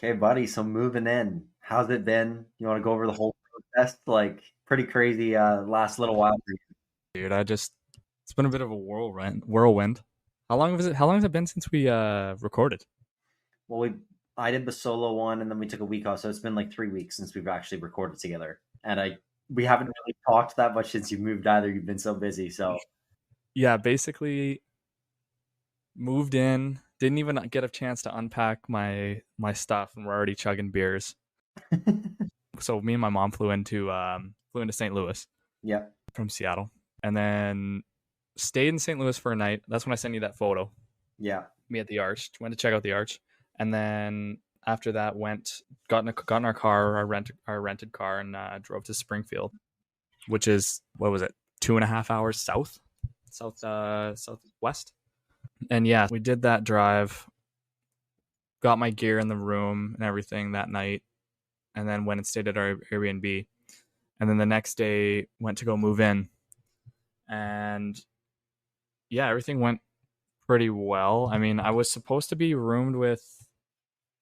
Okay, buddy. So moving in, how's it been? You want to go over the whole process? Like pretty crazy last little while for you. Dude, it's been a bit of a whirlwind. How long has it been since we recorded? Well, I did the solo one, and then we took a week off, so it's been like 3 weeks since we've actually recorded together. And we haven't really talked that much since you moved either. You've been so busy. So Yeah, basically moved in, didn't even get a chance to unpack my stuff, and we're already chugging beers. So me and my mom flew into St. Louis yeah, from Seattle, and then stayed in St. Louis for a night. That's when I sent you that photo. yeah, Me at the Arch, went to check out the Arch, and then after that got in our car, our rented car, and drove to Springfield, which is, what was it, 2.5 hours southwest. And yeah, we did that drive, got my gear in the room and everything that night, and then went and stayed at our Airbnb. And then the next day went to go move in, and yeah, everything went pretty well. I mean, I was supposed to be roomed with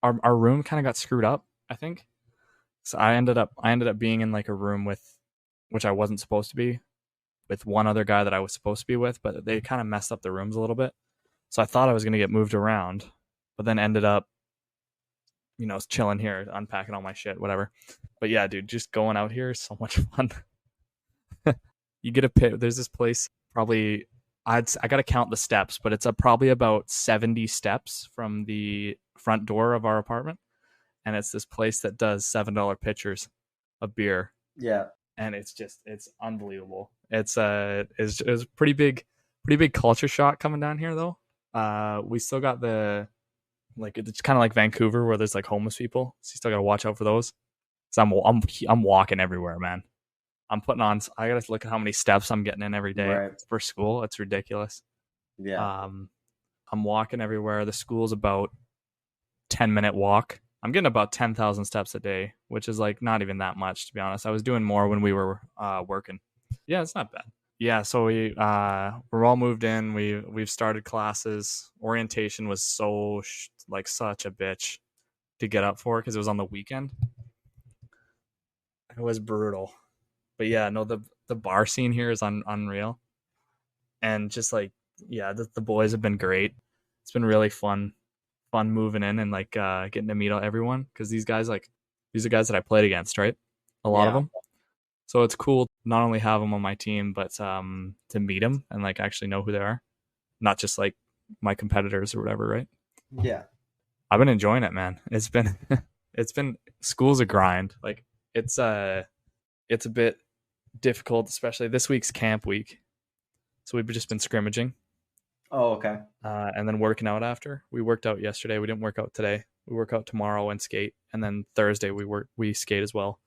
our room kind of got screwed up, I think. So I ended up being in like a room with, which I wasn't supposed to be, with one other guy that I was supposed to be with, but they kind of messed up the rooms a little bit. So I thought I was going to get moved around, but then ended up, chilling here, unpacking all my shit, whatever. But yeah, dude, just going out here is so much fun. You get a pit. There's this place, probably, I got to count the steps, but it's probably about 70 steps from the front door of our apartment. And it's this place that does $7 pitchers of beer. yeah. And it's unbelievable. It's pretty big culture shock coming down here though. We still got it's kind of like Vancouver where there's like homeless people, so you still gotta watch out for those. So I'm walking everywhere, man. I gotta look at how many steps I'm getting in every day Right. for school. It's ridiculous. Yeah. Um, I'm walking everywhere. The school's about 10-minute walk. I'm getting about 10,000 steps a day, which is like not even that much, to be honest. I was doing more when we were working. Yeah, it's not bad. Yeah, so we're all moved in. We've started classes. Orientation was like such a bitch to get up for because it was on the weekend. It was brutal. But yeah, no, the bar scene here is unreal. And just like, yeah, the boys have been great. It's been really fun moving in and like getting to meet everyone, because these are guys that I played against, right? A lot of Yeah. them. So it's cool to not only have them on my team, but to meet them and like actually know who they are, not just like my competitors or whatever, right? Yeah. I've been enjoying it, man. It's been it's been school's a grind. Like it's a bit difficult, especially this week's camp week. So we've just been scrimmaging, Oh, okay. and then working out after. We worked out yesterday. We didn't work out today. We work out tomorrow and skate, and then Thursday we skate as well.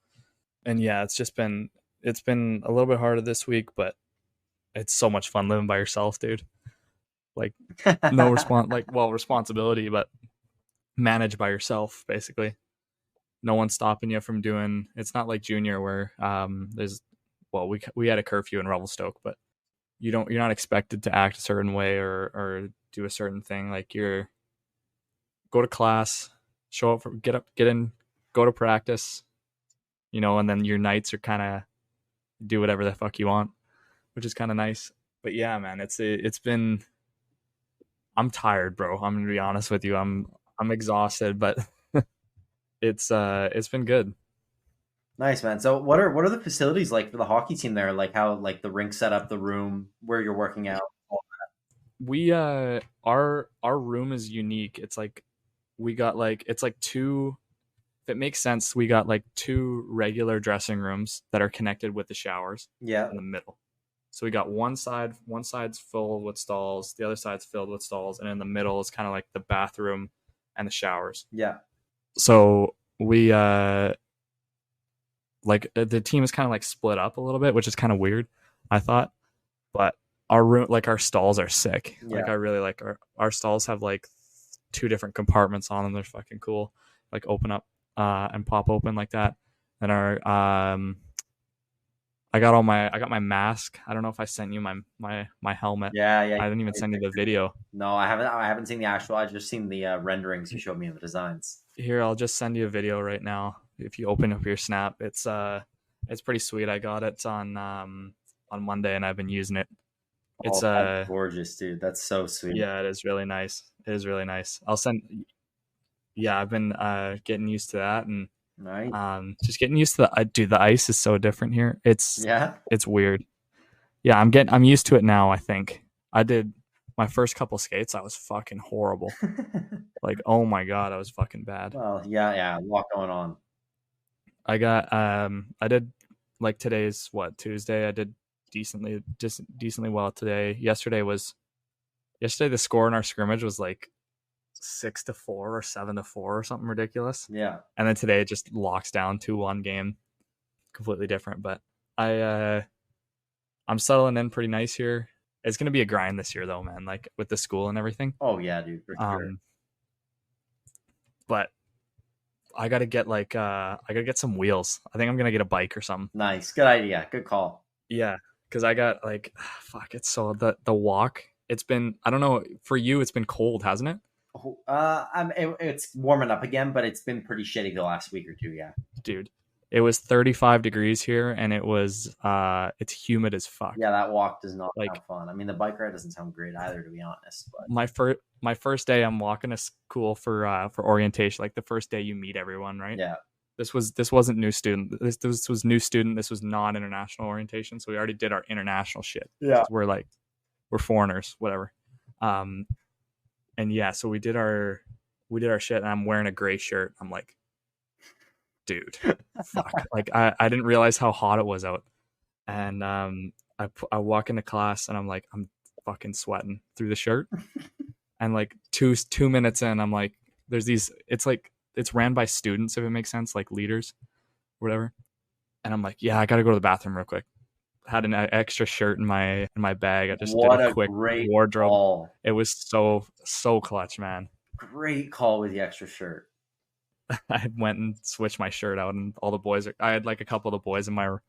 And yeah, it's been a little bit harder this week, but it's so much fun living by yourself, dude. Like no responsibility, but manage by yourself basically. No one's stopping you from doing. It's not like junior where we had a curfew in Revelstoke, but you're not expected to act a certain way or do a certain thing. Like you're go to class, show up, get up, get in, go to practice, and then your nights are kind of do whatever the fuck you want, which is kind of nice. But yeah, man, it's been. I'm tired, bro. I'm gonna be honest with you. I'm exhausted, but it's been good. Nice, man. So what are the facilities like for the hockey team there? Like how like the rink set up, the room where you're working out. We our room is unique. It's like we got like it's like two. If it makes sense, we got like two regular dressing rooms that are connected with the showers Yeah. in the middle. So we got one side's full with stalls, the other side's filled with stalls, and in the middle is kind of like the bathroom and the showers. Yeah. So we like the team is kind of like split up a little bit, which is kind of weird, I thought. But our room, like our stalls are sick. Like Yeah. I really like our stalls have like two different compartments on them. They're fucking cool. Like open up and pop open like that. And I got my mask. I don't know if I sent you my helmet. Yeah. I didn't even send you the video. No, I haven't seen the actual. I've just seen the renderings you showed me of the designs. Here, I'll just send you a video right now. If you open up your Snap, it's pretty sweet. I got it on Monday, and I've been using it. It's that's gorgeous, dude. That's so sweet. Yeah, it is really nice. It is really nice. I'll send. Yeah, I've been getting used to that, and right. Just getting used to dude. The ice is so different here. It's weird. Yeah, I'm used to it now. I think I did my first couple skates. I was fucking horrible. Like, oh my god, I was fucking bad. Well, yeah, a lot going on. I did, like, today's what, Tuesday. I did decently well today. Yesterday the score in our scrimmage was like 6-4 or 7-4 or something ridiculous. Yeah. And then today it just locks down 2-1 game. Completely different, but I'm settling in pretty nice here. It's gonna be a grind this year though, man, like with the school and everything. Oh yeah, dude, for sure. But I gotta get some wheels. I think I'm gonna get a bike or something. Nice. Good idea. Good call. Yeah. Cause I got it's so the walk. It's been, I don't know, for you it's been cold, hasn't it? It's warming up again, but it's been pretty shitty the last week or two. Yeah, dude, it was 35 degrees here, and it was it's humid as fuck. Yeah, that walk does not sound fun. I mean, the bike ride doesn't sound great either, to be honest. But my first day, I'm walking to school for orientation, like the first day you meet everyone, right? Yeah. This wasn't new student. This was new student. This was non-international orientation. So we already did our international shit. Yeah, we're foreigners, whatever. And yeah, so we did our shit, and I'm wearing a gray shirt. I'm like, dude, fuck. Like I didn't realize how hot it was out, and I walk into class, and I'm like, I'm fucking sweating through the shirt, and like two minutes in, I'm like, there's these. It's ran by students, if it makes sense, like leaders, whatever. And I'm like, yeah, I got to go to the bathroom real quick. Had an extra shirt in my bag. I just did a quick wardrobe. Call. It was so clutch, man. Great call with the extra shirt. I went and switched my shirt out, and all the boys I had like a couple of the boys in my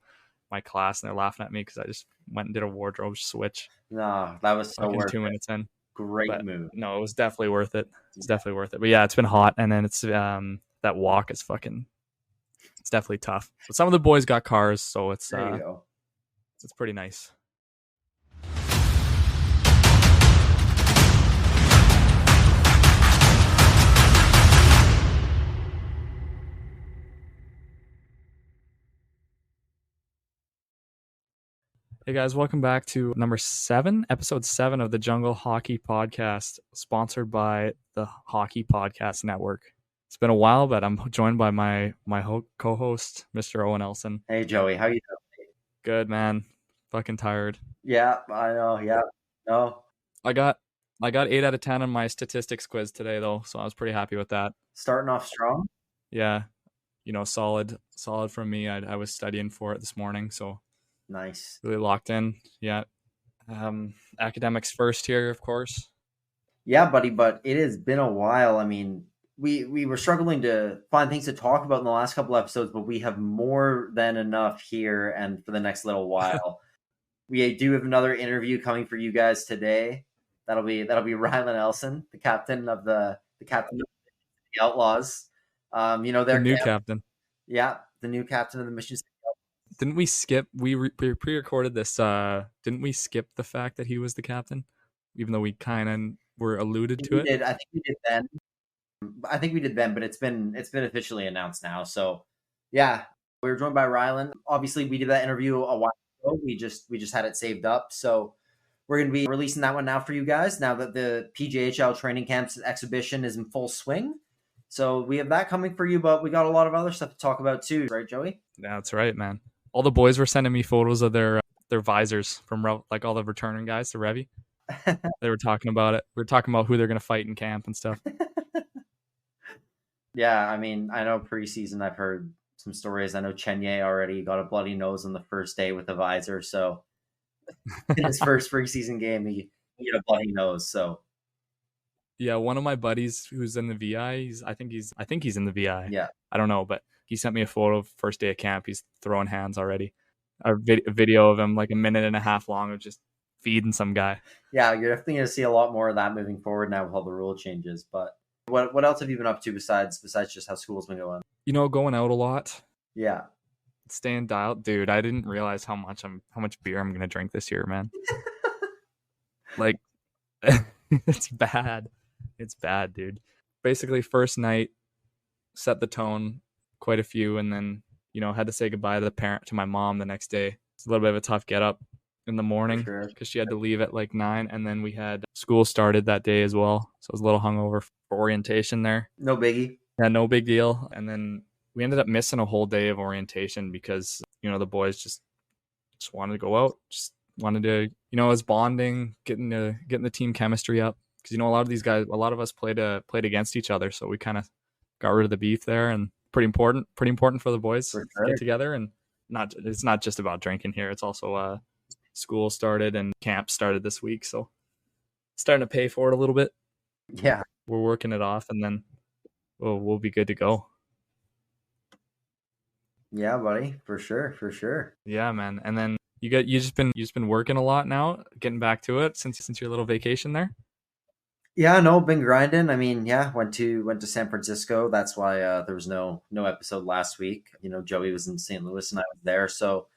class, and they're laughing at me because I just went and did a wardrobe switch. No, that was so worth 2 minutes in. Great move. No, it was definitely worth it. It's definitely worth it. But yeah, it's been hot, and then it's that walk is it's definitely tough. But some of the boys got cars, so it's there you go. It's pretty nice. Hey guys, welcome back to episode 7 of the Jungle Hockey Podcast, sponsored by the Hockey Podcast Network. It's been a while, but I'm joined by my co-host, Mr. Owen Elson. Hey Joey, how you doing? Good, man. Fucking tired. Yeah, I know. Yeah, no. I got 8 out of 10 on my statistics quiz today, though, so I was pretty happy with that. Starting off strong. Yeah, solid from me. I was studying for it this morning, so. Nice. Really locked in. Yeah. Academics first here, of course. Yeah, buddy, but it has been a while. I mean, we were struggling to find things to talk about in the last couple episodes, but we have more than enough here and for the next little while. We do have another interview coming for you guys today. That'll be Rylan Elson, the captain of the Outlaws. Their new captain. Yeah, the new captain of the Mission City. Didn't we skip? We pre-recorded this. Didn't we skip the fact that he was the captain, even though we kind of were alluded to it? I think we did then. But it's been officially announced now. So yeah, we were joined by Rylan. Obviously, we did that interview a while ago. We just had it saved up. So we're going to be releasing that one now for you guys. Now that the PJHL training camps exhibition is in full swing. So we have that coming for you, but we got a lot of other stuff to talk about too, right, Joey? That's right, man. All the boys were sending me photos of their visors from like all the returning guys to Revy. They were talking about it. We were talking about who they're going to fight in camp and stuff. Yeah, I mean, I know preseason I've heard some stories. I know Chenye already got a bloody nose on the first day with a visor. So in his first preseason game, he had a bloody nose. So yeah, one of my buddies who's in the VI, I think he's in the VI. Yeah, I don't know, but he sent me a photo of first day of camp. He's throwing hands already. a video of him like a minute and a half long of just feeding some guy. Yeah, you're definitely going to see a lot more of that moving forward now with all the rule changes. But what else have you been up to besides just how school's been going? Going out a lot. Yeah. Staying dialed. Dude, I didn't realize how much beer I'm going to drink this year, man. Like, it's bad. It's bad, dude. Basically, first night, set the tone, quite a few, and then, had to say goodbye to my mom the next day. It's a little bit of a tough get up in the morning because she had to leave at like 9, and then we had school started that day as well. So I was a little hungover for orientation there. No biggie. Yeah, no big deal. And then we ended up missing a whole day of orientation because, the boys just wanted to go out, just wanted to, it was bonding, getting the team chemistry up. Because, a lot of these guys, a lot of us played against each other. So we kind of got rid of the beef there, and pretty important for the boys to get together. And it's not just about drinking here. It's also school started and camp started this week. So starting to pay for it a little bit. Yeah. We're working it off, and then we'll be good to go. Yeah, buddy, for sure. Yeah, man. And then you just been working a lot now, getting back to it since your little vacation there. Yeah, no, been grinding. I mean, yeah, went to San Francisco. That's why there was no episode last week. Joey was in St. Louis and I was there, so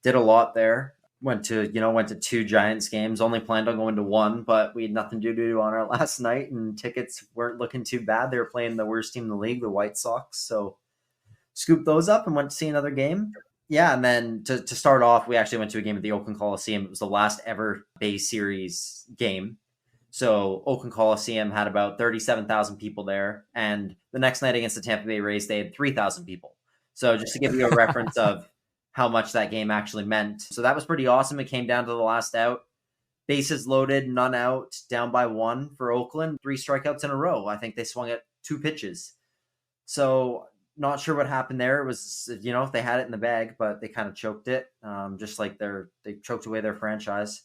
did a lot there. Went to 2 Giants games. Only planned on going to 1, but we had nothing to do on our last night, and tickets weren't looking too bad. They were playing the worst team in the league, the White Sox. So scooped those up and went to see another game. Yeah, and then to start off, we actually went to a game at the Oakland Coliseum. It was the last ever Bay Series game. So Oakland Coliseum had about 37,000 people there. And the next night against the Tampa Bay Rays, they had 3,000 people. So just to give you a reference of how much that game actually meant. So that was pretty awesome. It came down to the last out. Bases loaded, none out, down by 1 for Oakland. 3 strikeouts in a row. I think they swung at 2 pitches. So not sure what happened there. It was, they had it in the bag, but they kind of choked it, just like they choked away their franchise.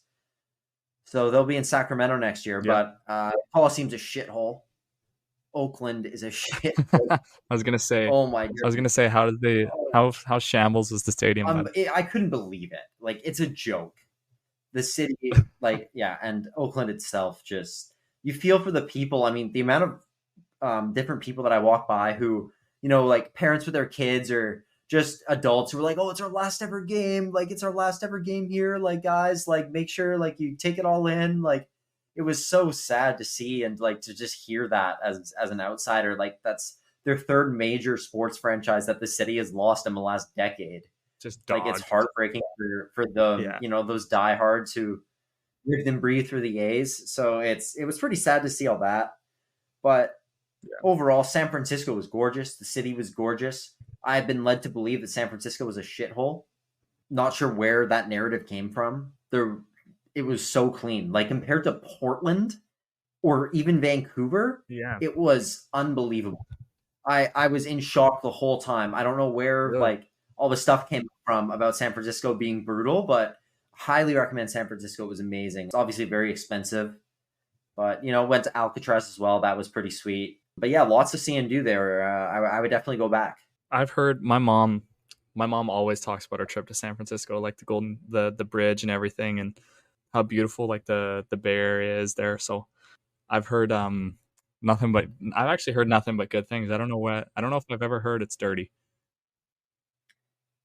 So they'll be in Sacramento next year, but Coliseum's a shithole. Oakland is a shithole. I was gonna say. Oh my God. I was gonna say, how shambles was the stadium? I couldn't believe it. Like, it's a joke. The city, and Oakland itself, just, you feel for the people. I mean, the amount of different people that I walk by who, like parents with their kids or just adults who were like, oh, it's our last ever game. Like, it's our last ever game here. Like, guys, like, make sure, like, you take it all in. Like, it was so sad to see and, like, to just hear that as an outsider. Like, that's their 3rd major sports franchise that the city has lost in the last decade. Just like, it's heartbreaking for the, those diehards who lived and breathed through the A's. So it was pretty sad to see all that. But overall, San Francisco was gorgeous. The city was gorgeous. I've been led to believe that San Francisco was a shithole. Not sure where that narrative came from. It was so clean. Like, compared to Portland or even Vancouver, it was unbelievable. I was in shock the whole time. I don't know where all the stuff came from about San Francisco being brutal, but highly recommend San Francisco. It was amazing. It's obviously very expensive, but went to Alcatraz as well. That was pretty sweet. But yeah, lots to see and do there. I would definitely go back. I've heard my mom always talks about her trip to San Francisco, like the bridge and everything, and how beautiful like the Bay Area is there. So I've heard I've actually heard nothing but good things. I don't know if I've ever heard it's dirty.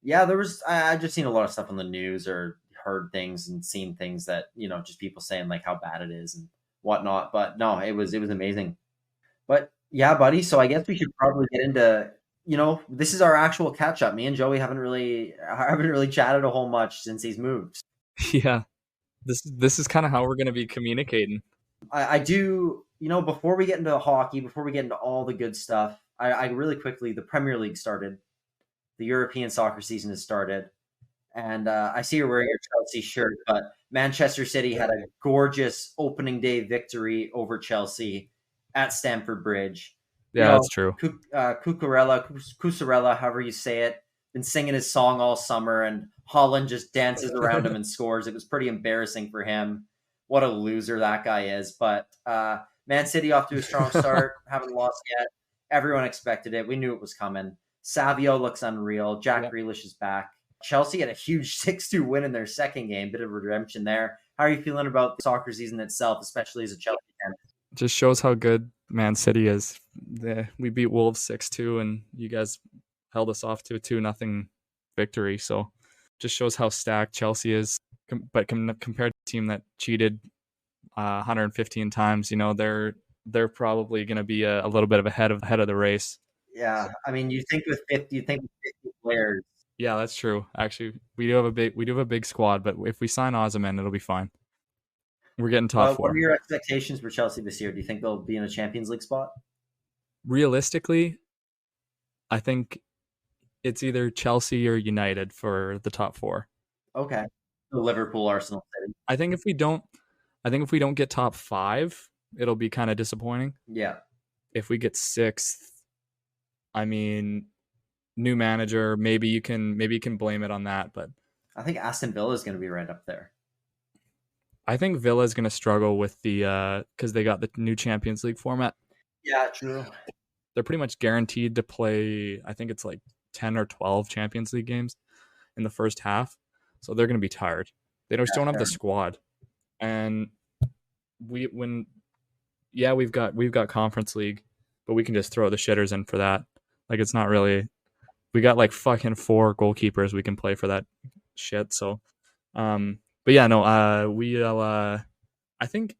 Yeah, I just seen a lot of stuff on the news or heard things and seen things that, just people saying like how bad it is and whatnot. But no, it was amazing. But yeah, buddy. So I guess we should probably get into, this is our actual catch up. Me and Joey haven't really chatted a whole much since he's moved. Yeah. This is kind of how we're going to be communicating. I do, before we get into hockey, before we get into all the good stuff, I really quickly, the Premier League started. The European soccer season has started. And I see you're wearing your Chelsea shirt, but Manchester City had a gorgeous opening day victory over Chelsea at Stamford Bridge. Yeah, that's true. Kuchaslo, however you say it, been singing his song all summer, and Holland just dances around him and scores. It was pretty embarrassing for him. What a loser that guy is. But Man City off to a strong start, haven't lost yet. Everyone expected it. We knew it was coming. Savio looks unreal. Jack Grealish is back. Chelsea had a huge 6-2 win in their second game. Bit of redemption there. How are you feeling about the soccer season itself, especially as a Chelsea fan? Just shows how good Man City is. We beat Wolves 6-2, and you guys held us off to a 2-0 victory. So just shows how stacked Chelsea is. But compared to a team that cheated 115 times, they're probably going to be a little bit of ahead of the race. Yeah, I mean, you think with 50 players. Yeah, that's true. Actually, we do have a big squad, but if we sign Ozyman, it'll be fine. We're getting top 4. What are your expectations for Chelsea this year? Do you think they'll be in a Champions League spot? Realistically, I think it's either Chelsea or United for the top 4. Okay. So Liverpool, Arsenal, City. I think if we don't get top 5, it'll be kind of disappointing. Yeah. If we get 6th, I mean, new manager, maybe you can blame it on that, but I think Aston Villa is going to be right up there. I think Villa is going to struggle with the because they got the new Champions League format. Yeah, true. They're pretty much guaranteed to play, I think it's like 10 or 12 Champions League games in the first half. So they're going to be tired. They just don't have the squad. And we've got Conference League, but we can just throw the shitters in for that. Like, it's not really, we got like fucking 4 goalkeepers we can play for that shit. So, but yeah, no, I think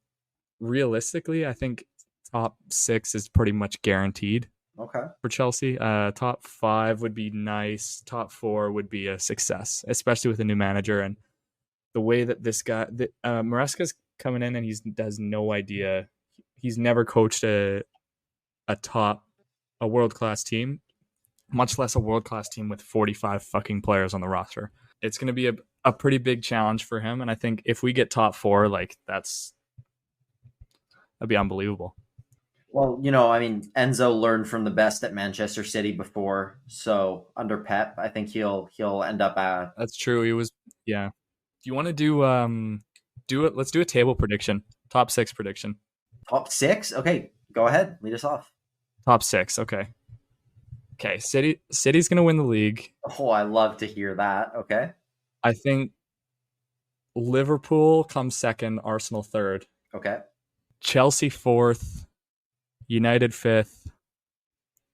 realistically, I think top 6 is pretty much guaranteed. Okay. For Chelsea, top 5 would be nice. Top 4 would be a success, especially with a new manager and the way that this guy, Maresca's coming in and he has no idea. He's never coached a world-class team, much less a world-class team with 45 fucking players on the roster. It's going to be a pretty big challenge for him. And I think if we get top 4, like that'd be unbelievable. Well, I mean, Enzo learned from the best at Manchester City before. So under Pep, I think he'll end up at. That's true. He was, yeah. Do you want to do it? Let's do a table prediction. Top 6 prediction. Top 6? Okay, go ahead. Lead us off. Top 6. Okay. City's going to win the league. Oh, I love to hear that. Okay. I think Liverpool comes 2nd, Arsenal 3rd. Okay. Chelsea 4th, United 5th.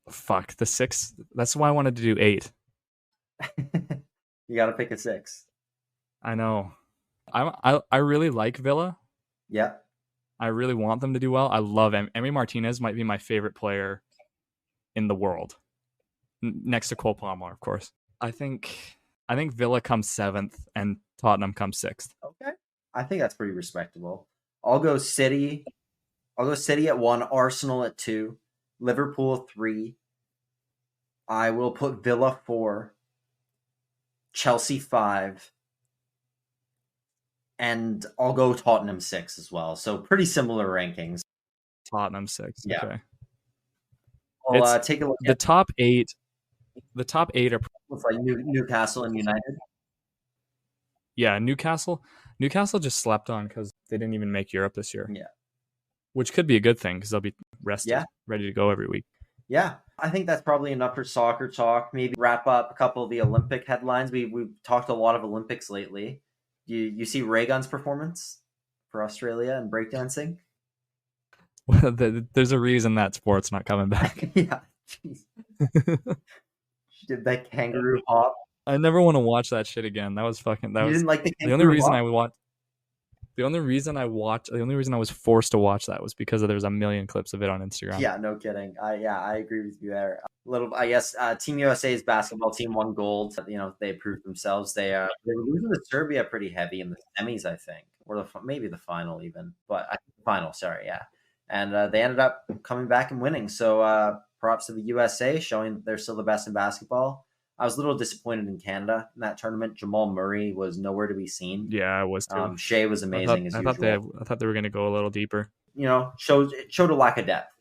Fuck, the 6th. That's why I wanted to do 8. You got to pick a 6. I know. I really like Villa. Yeah. I really want them to do well. I love Emi Martinez. Might be my favorite player in the world, next to Cole Palmer, of course. I think Villa comes 7th and Tottenham comes 6th. Okay, I think that's pretty respectable. I'll go City. At 1, Arsenal at 2, Liverpool 3. I will put Villa 4, Chelsea 5, and I'll go Tottenham 6 as well. So pretty similar rankings. Tottenham 6. Yeah. Okay. I'll take a look. The top 8. The top 8 are like Newcastle and United. Yeah, Newcastle just slept on because they didn't even make Europe this year. Yeah. Which could be a good thing because they'll be rested, ready to go every week. Yeah. I think that's probably enough for soccer talk. Maybe wrap up a couple of the Olympic headlines. We've talked a lot of Olympics lately. You see Raygun's performance for Australia and breakdancing? Well, there's a reason that sport's not coming back. Yeah. She did that kangaroo hop. I never want to watch that shit again. That was fucking. You didn't like the kangaroo only reason hop? The only reason I was forced to watch that was because there was a million clips of it on Instagram. Yeah, no kidding. I agree with you there. I guess Team USA's basketball team won gold. They proved themselves. They were losing to Serbia pretty heavy in the semis, I think, or maybe the final even. But the final, sorry, yeah. And they ended up coming back and winning. So props to the USA, showing that they're still the best in basketball. I was a little disappointed in Canada in that tournament. Jamal Murray was nowhere to be seen. Yeah, I was too. Shea was amazing as usual. I thought they were going to go a little deeper. Showed a lack of depth.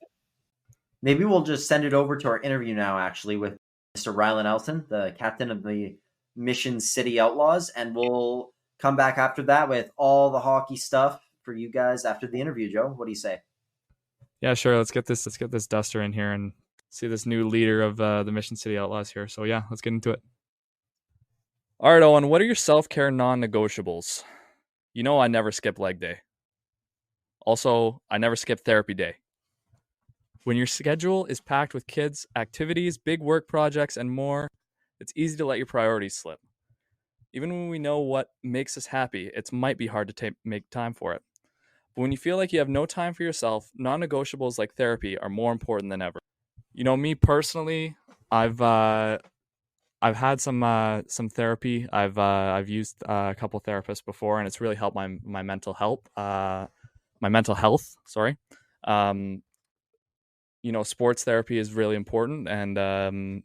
Maybe we'll just send it over to our interview now, actually, with Mr. Rylan Elson, the captain of the Mission City Outlaws, and we'll come back after that with all the hockey stuff for you guys after the interview. Joe, what do you say? Yeah, sure. Let's get this duster in here and see this new leader of the Mission City Outlaws here. So yeah, let's get into it. All right, Owen, what are your self-care non-negotiables? You know I never skip leg day. Also, I never skip therapy day. When your schedule is packed with kids, activities, big work projects, and more, it's easy to let your priorities slip. Even when we know what makes us happy, it might be hard to make time for it. But when you feel like you have no time for yourself, non-negotiables like therapy are more important than ever. You know, me personally, I've had some therapy. I've used a couple therapists before, and it's really helped my mental health. My mental health. Sorry. Um, you know, sports therapy is really important, and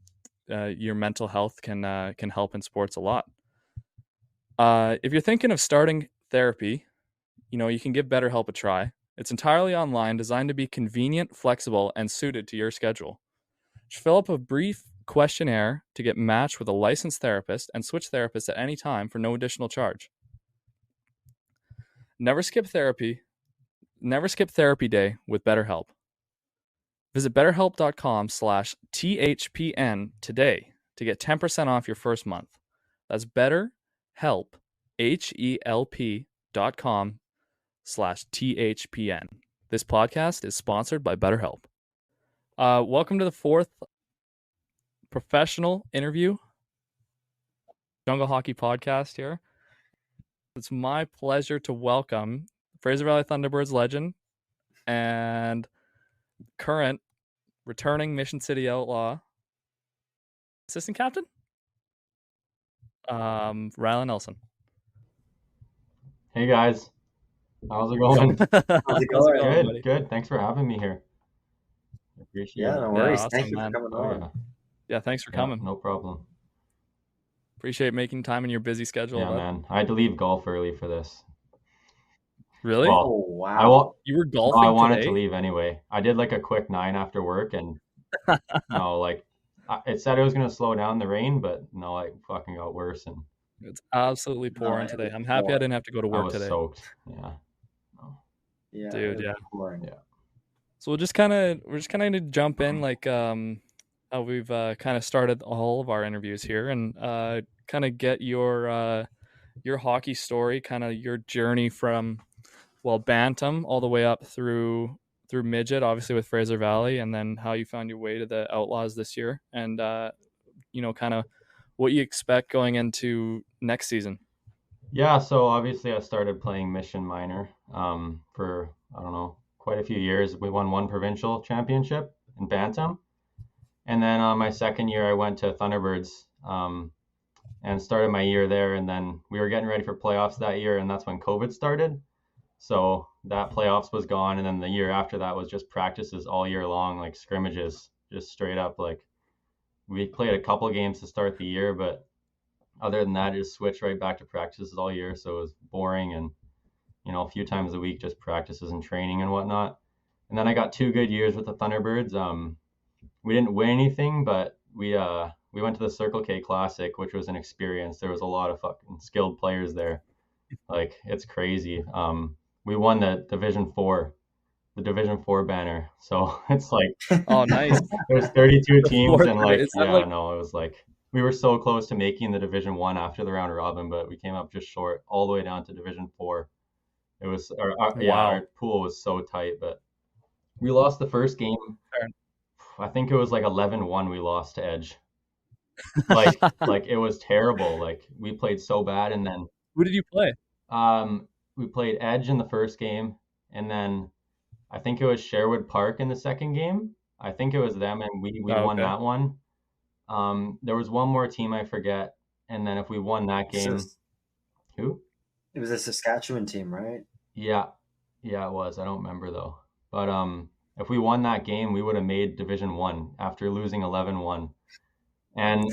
your mental health can help in sports a lot. If you're thinking of starting therapy, you know you can give BetterHelp a try. It's entirely online, designed to be convenient, flexible, and suited to your schedule. Just fill up a brief questionnaire to get matched with a licensed therapist and switch therapists at any time for no additional charge. Never skip therapy. Never skip therapy day with BetterHelp. Visit betterhelp.com/THPN today to get 10% off your first month. That's BetterHelp, HELP.com/THPN. This podcast is sponsored by BetterHelp. Welcome to the fourth professional interview Jungle Hockey Podcast here. It's my pleasure to welcome Fraser Valley Thunderbirds legend and current returning Mission City Outlaw assistant captain, Rylan Elson. Hey guys, how's it going? How's it going? Good, buddy? good. Thanks for having me here. Appreciate Yeah, it. no worries. awesome, Thank you man. for coming Oh on. yeah, Yeah, thanks for yeah, coming. no problem. Appreciate making time in your busy schedule. Yeah, bud. man. I had to leave golf early for this. Really? Well, Oh wow. You were no, golfing I wanted today? to leave anyway. I did like a quick 9 after work, and no, like it said it was gonna slow down the rain, but no, it fucking got worse, and It's absolutely No, pouring it today. was I'm happy I pouring. didn't have to go to I work was today. soaked. Yeah, no, Yeah, Dude, it was yeah. pouring. yeah. So we're just kind of gonna jump in like how we've kind of started all of our interviews here, and kind of get your hockey story, kind of your journey from bantam all the way up through midget, obviously with Fraser Valley, and then how you found your way to the Outlaws this year, and you know, kind of what you expect going into next season. Yeah, so obviously I started playing Mission Minor for I don't know quite a few years. We won one provincial championship in Bantam, and then my second year I went to Thunderbirds and started my year there. And then we were getting ready for playoffs that year, and that's when COVID started. So that playoffs was gone, and then the year after that was just practices all year long, like scrimmages, just straight up. Like we played a couple games to start the year, but other than that, I just switched right back to practices all year. So it was boring, and a few times a week, just practices and training and whatnot. And then I got 2 good years with the Thunderbirds. We didn't win anything, but we went to the Circle K Classic, which was an experience. There was a lot of fucking skilled players there. Like it's crazy. We won the Division 4 banner. So it's like Oh, nice. there's 32 The teams, fourth and like is that yeah, like no, it was like we were so close to making the Division 1 after the round robin, but we came up just short all the way down to Division 4. It was yeah, wow? our pool was so tight, but we lost the first game. I think it was like 11-1 we lost to Edge. Like it was terrible. Like we played so bad, and then Who did you play? um we played Edge in the first game, and then I think it was Sherwood Park in the second game. I think it was them, and we Oh, won okay. that one. There was one more team I forget, and then if we won that game, who? It was a Saskatchewan team, right? Yeah, yeah, it was. I don't remember though. But if we won that game, we would have made Division 1 after losing 11-1. And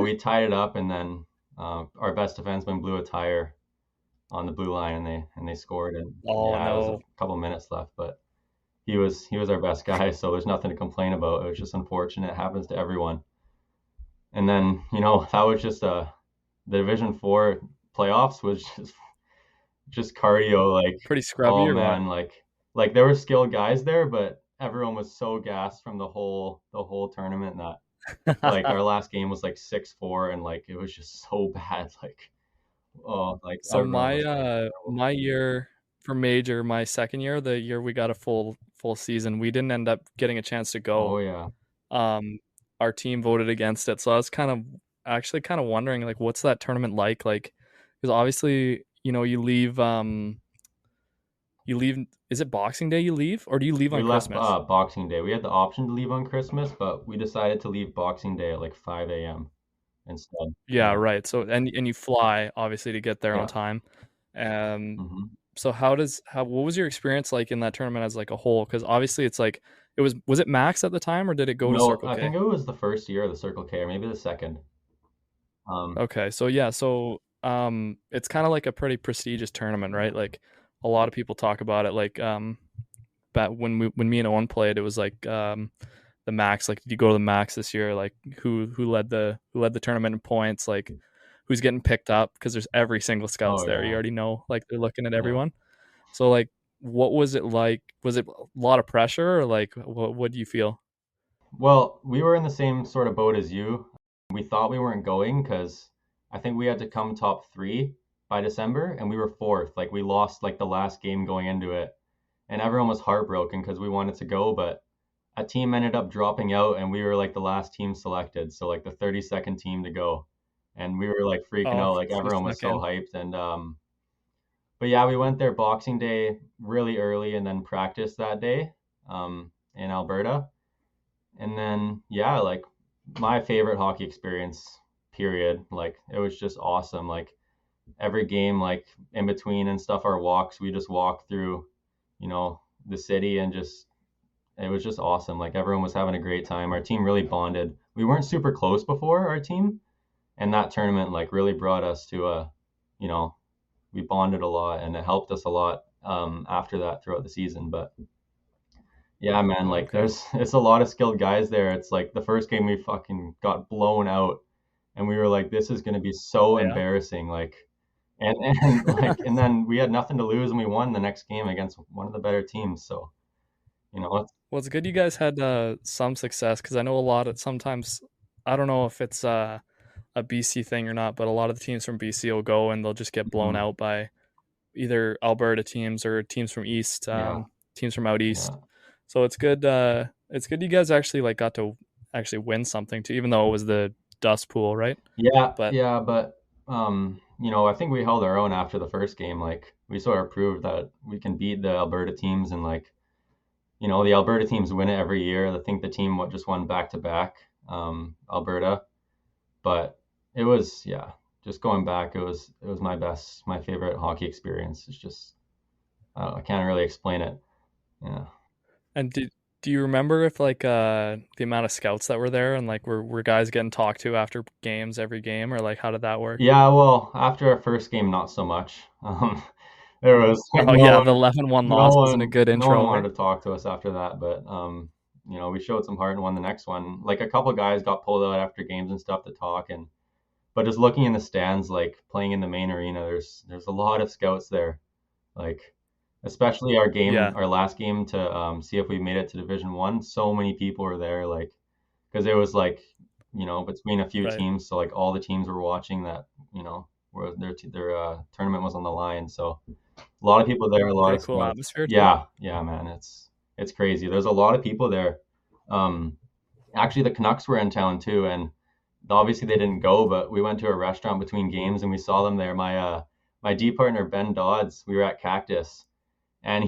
we tied it up, and then our best defenseman blew a tire on the blue line, and they scored. And Oh yeah, it was a no. couple minutes left, but he was our best guy, so there's nothing to complain about. It was just unfortunate. It happens to everyone. And then that was just the Division 4 playoffs was just cardio. Like Pretty scrubby oh or what? man, like there were skilled guys there, but everyone was so gassed from the whole tournament that Like our last game was like 6-4, and like it was just so bad. Like So everyone my was playing terrible. my year for major, my second year, the year we got a full season, we didn't end up getting a chance to Oh go. yeah. Our team voted against it, so I was kind of wondering like what's that tournament like? Like, because obviously you leave. Is it Boxing Day you leave, or do you leave We on left Christmas? Boxing Day. We had the option to leave on Christmas, but we decided to leave Boxing Day at like 5 a.m. instead. Yeah, Yeah. right. So and you fly obviously to get there on Yeah. time. Um, Hmm. so what was your experience like in that tournament as like a whole? Because obviously it's like was it Max at the time or did it go to No, Circle I think K? it was the first year of the Circle K, or maybe the second. Okay, so yeah, it's kind of like a pretty prestigious tournament, right? Like a lot of people talk about it. Like back when me and Owen played, it was like the max. Like, did you go to the max this year? Like, who led the tournament in points? Like, who's getting picked up? Because there's every single scouts Oh there. You yeah. already know, like they're looking at Yeah. everyone. So like, what was it like? Was it a lot of pressure, or like what do you feel? Well, we were in the same sort of boat as you. We thought we weren't going because I think we had to come top three by December, and we were fourth. Like we lost like the last game going into it, and everyone was heartbroken because we wanted to go, but a team ended up dropping out, and we were like the last team selected, so like the 32nd team to go, and we were like freaking Oh, out. okay, Like so you everyone was snuck so in. hyped, and but yeah, we went there Boxing Day really early, and then practiced that day in Alberta. And then, yeah, like my favorite hockey experience, period. Like it was just awesome. Like every game, like in between and stuff, our walks, we just walked through, the city and just, it was just awesome. Like everyone was having a great time. Our team really bonded. We weren't super close before our team, and that tournament like really brought us to you know, we bonded a lot and it helped us a lot after that throughout the season. But yeah, man, like Okay. there's it's a lot of skilled guys there. It's like the first game we fucking got blown out and we were like, this is gonna be so Yeah. embarrassing. Like and like and then we had nothing to lose and we won the next game against one of the better teams. So, it's Well, it's good you guys had some success because I know a lot of sometimes I don't know if it's a BC thing or not, but a lot of the teams from BC will go and they'll just get blown mhm, out by either Alberta teams or teams from East, yeah, teams from out East. yeah. So it's good. It's good you guys actually like got to actually win something too, even though it was the dust pool, right? Yeah, But yeah, but I think we held our own after the first game. Like we sort of proved that we can beat the Alberta teams and like the Alberta teams win it every year. I think the team just won back to back, Alberta. But it was, yeah, just going back, it was my favorite hockey experience. It's just I can't really explain it. Yeah. and do you remember if like the amount of scouts that were there and like were guys getting talked to after games every game or like how did that work? Yeah, well, after our first game, not so much. There was like Oh yeah, the 11-1 loss wasn't a good no one intro, eh? wanted to talk to us after that, but we showed some heart and won the next one. Like a couple guys got pulled out after games and stuff to talk, and but just looking in the stands, like playing in the main arena, there's a lot of scouts there. Like especially Yeah, our last game to see if we made it to Division One. So many people were there, like because it was like between a few right. teams, so like all the teams were watching that, where their tournament was on the line. So a lot of people there, a lot Pretty of cool scouts. atmosphere too. Yeah, yeah, man, it's crazy. There's a lot of people there. Um, Actually, the Canucks were in town too, and obviously they didn't go, but we went to a restaurant between games and we saw them there. My D partner Ben Dodds, we were at Cactus, and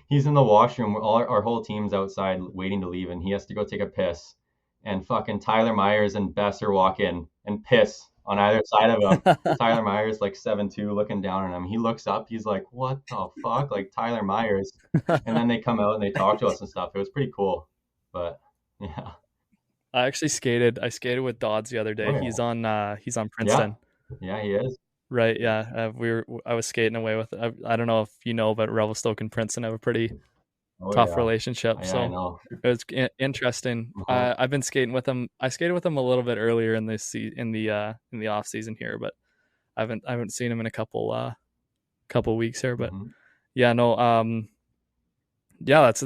he's in the washroom. Our whole team's outside waiting to leave, and he has to go take a piss. And fucking Tyler Myers and Besser walk in and piss on either side of him. Tyler Myers like 7'2", looking down on him. He looks up. He's like, "What the fuck?" Like Tyler Myers. And then they come out and they talk to us and stuff. It was pretty cool. But yeah. I skated with Dodds the other Oh day. yeah. He's on Yeah. Princeton. Yeah, he is. Right, yeah. I was skating away with I don't know if you know, but Revelstoke and Princeton have a pretty Oh tough yeah. relationship. Yeah, I So know. it was interesting. Uh-huh. I've been skating with him. I skated with him a little bit earlier in in the off season here, but I haven't seen him in a couple weeks here. But Hmm. yeah, no, yeah, that's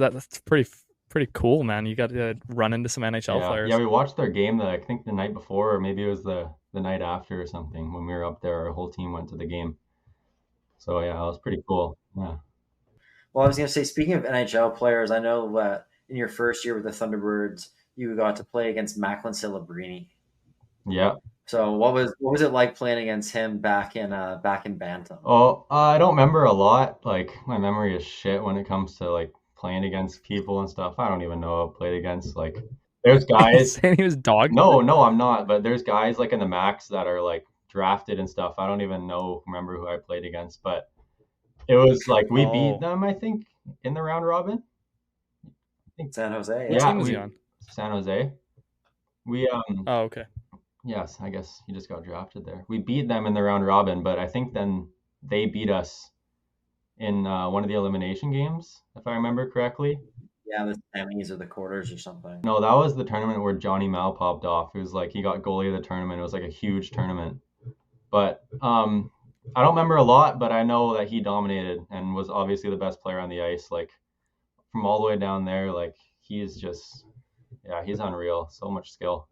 pretty cool, man. You got to run into some NHL players. Yeah, we watched their game I think the night before, or maybe it was the night after or something. When we were up there, our whole team went to the game. So yeah, it was pretty cool. Yeah. Well, I was going to say, speaking of NHL players, I know that in your first year with the Thunderbirds, you got to play against Macklin Celebrini. Yeah. So what was it like playing against him back in Bantam? Oh, I don't remember a lot. Like my memory is shit when it comes to like playing against people and stuff. I don't even know who I played against. Like there's guys. Saying he was dog. No, I'm not. But there's guys like in the max that are like drafted and stuff. I don't even remember who I played against, but it was like we beat them, I think, in the round robin. I think San Jose. What team was he on? San Jose. We Oh, okay. Yes, I guess he just got drafted there. We beat them in the round robin, but I think then they beat us in one of the elimination games, if I remember correctly. Yeah, the semis or the quarters or something. No, that was the tournament where Johnny Mal popped off. It was like he got goalie of the tournament. It was like a huge tournament. But I don't remember a lot, but I know that he dominated and was obviously the best player on the ice. Like from all the way down there, like he's just, yeah, he's unreal. So much skill.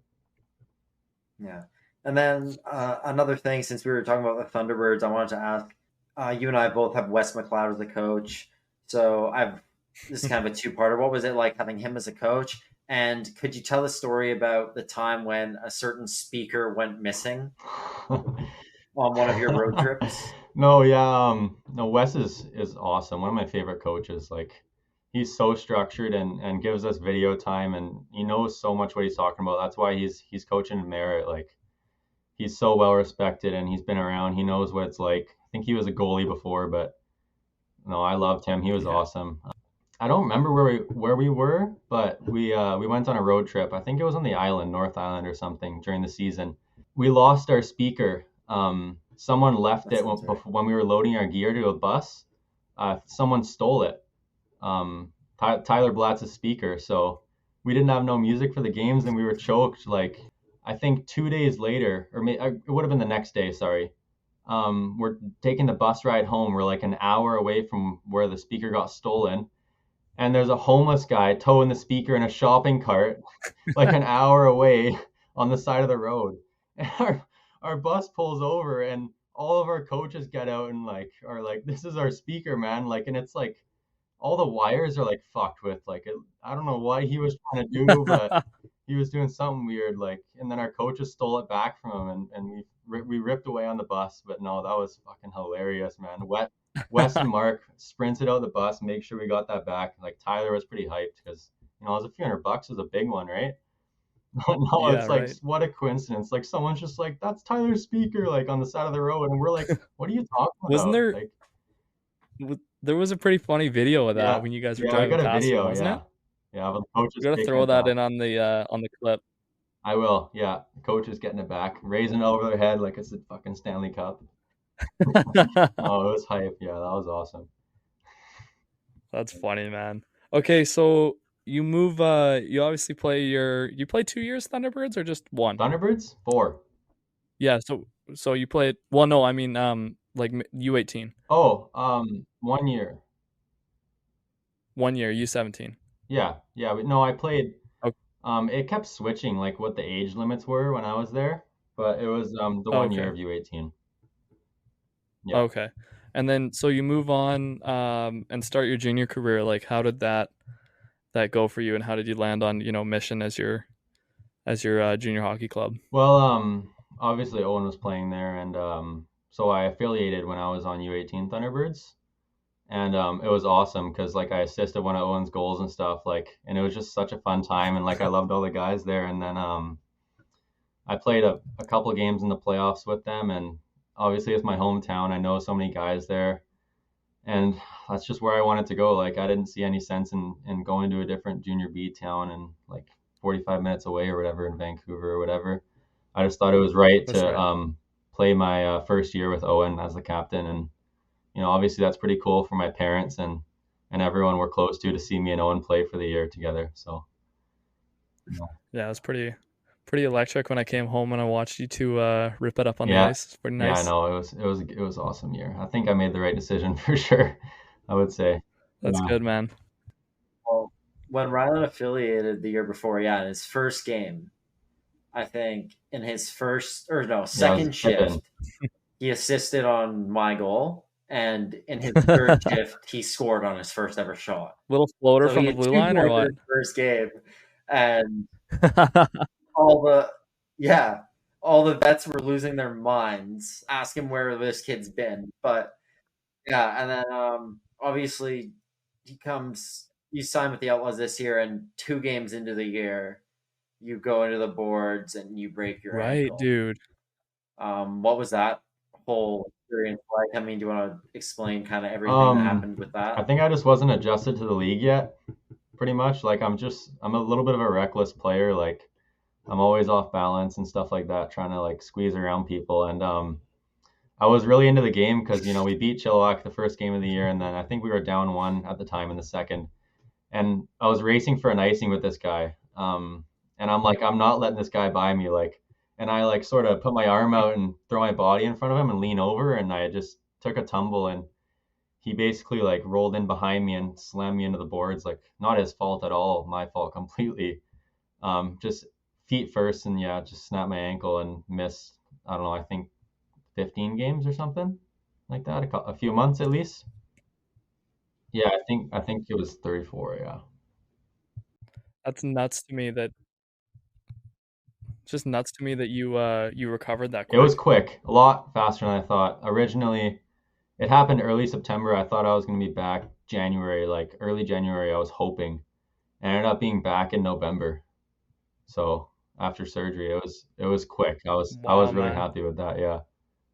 Yeah. And then another thing, since we were talking about the Thunderbirds, I wanted to ask, you and I both have Wes McLeod as a coach. So this is kind of a two-parter. What was it like having him as a coach? And could you tell the story about the time when a certain speaker went missing on one of your road trips? No, yeah. No, Wes is awesome. One of my favorite coaches. Like he's so structured and gives us video time, and he knows so much what he's talking about. That's why he's coaching in Merritt. Like he's so well respected and he's been around. He knows what it's like. I think he was a goalie before, but no, I loved him. He was awesome. I don't remember where we were, but we went on a road trip. I think it was on the island, North Island or something during the season. We lost our speaker. Someone left it when we were loading our gear to a bus. Someone stole it. Tyler Blatt's speaker. So we didn't have no music for the games and we were choked. Like I think 2 days later, or it would have been the next day. Sorry. We're taking the bus ride home. We're like an hour away from where the speaker got stolen. And there's a homeless guy towing the speaker in a shopping cart, like an hour away on the side of the road. And our bus pulls over and all of our coaches get out and are like, this is our speaker, man. Like, and it's like, all the wires are like fucked with. Like, I don't know what he was trying to do, but he was doing something weird. Like, and then our coaches stole it back from him and we ripped away on the bus. But no, that was fucking hilarious, man. Wes and Mark sprinted out the bus, make sure we got that back. Like Tyler was pretty hyped because it was a few $100. It was a big one, right? No, yeah, it's like right. What a coincidence. Like someone's just like, that's Tyler's speaker, like on the side of the road, and we're like, what are you talking about? Wasn't there? Like, there was a pretty funny video of that when you guys were driving past. I got a video, wasn't it? Yeah, but the coach is. You gotta throw that in on the clip. I will. Yeah, the coach is getting it back, raising it over their head like it's a fucking Stanley Cup. Oh, it was hype. Yeah, that was awesome. That's funny, man. Okay, so you move. You obviously play you play 2 years Thunderbirds or just one? Thunderbirds 4. Yeah, so you played. Well, no, I mean like U18. Oh, 1 year. 1 year, U17. Yeah. No, I played. Okay. It kept switching like what the age limits were when I was there, but it was the 1 year of U18. Yeah. Okay. And then so you move on and start your junior career. Like how did that go for you and how did you land on, Mission as your junior hockey club? Well, obviously Owen was playing there and so I affiliated when I was on U18 Thunderbirds. And it was awesome because like I assisted one of Owen's goals and stuff, like, and it was just such a fun time and like I loved all the guys there. And then I played a couple of games in the playoffs with them, and obviously it's my hometown. I know so many guys there, and that's just where I wanted to go. Like I didn't see any sense in going to a different junior B town and like 45 minutes away or whatever in Vancouver or whatever. I just thought it was right to play my first year with Owen as the captain, and obviously that's pretty cool for my parents and everyone we're close to see me and Owen play for the year together. So yeah, it was pretty electric when I came home and I watched you two rip it up on the ice. It's pretty nice. Yeah, I know it was an awesome year. I think I made the right decision for sure. I would say that's good, man. Well, when Rylan affiliated the year before, yeah, in his first game, I think in his Yeah, it was second tipping. shift, he assisted on my goal, and in his third shift, he scored on his first ever shot. Little floater So he from the had blue 2 line or points in what? his first game, and all the yeah, all the vets were losing their minds, asking where this kid's been. But yeah, and then obviously you sign with the Outlaws this year, and 2 games into the year, you go into the boards and you break your Right, ankle. dude. What was that whole experience like? I mean, do you want to explain kind of everything that happened with I that? think I just wasn't adjusted to the league yet, pretty much. Like I'm a little bit of a reckless player. Like I'm always off balance and stuff like that, trying to like squeeze around people. And I was really into the game because we beat Chilliwack the first game of the year, and then I think we were down one at the time in the second, and I was racing for an icing with this guy. And I'm like, I'm not letting this guy by me, like, and I like sort of put my arm out and throw my body in front of him and lean over, and I just took a tumble, and he basically like rolled in behind me and slammed me into the boards. Like not his fault at all, my fault completely. Just feet first, and yeah, just snapped my ankle and missed. I don't know. I think 15 games or something like that, a few months at least. Yeah, I think it was 34. Yeah, That's nuts to me that it's just nuts to me that you recovered that it was quick. quick, a lot faster than I thought. Originally, it happened early September. I thought I was going to be back January, like early January. I was hoping, and I ended up being back in November. So after surgery, it was quick. I was Wow, really man. happy with that. Yeah,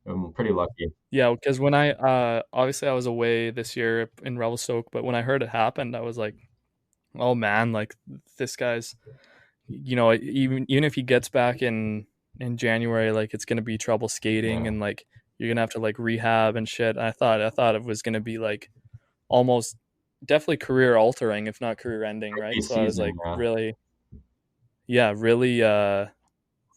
I'm pretty lucky. Yeah, because when I obviously I was away this year in Revelstoke, but when I heard it happened, I was like, oh man, like this guy's, even if he gets back in January, like it's gonna be trouble skating Yeah, and like you're gonna have to like rehab and shit. I thought it was gonna be like almost definitely career altering, if not career ending, rookie right? So I was season. like Yeah, really, yeah,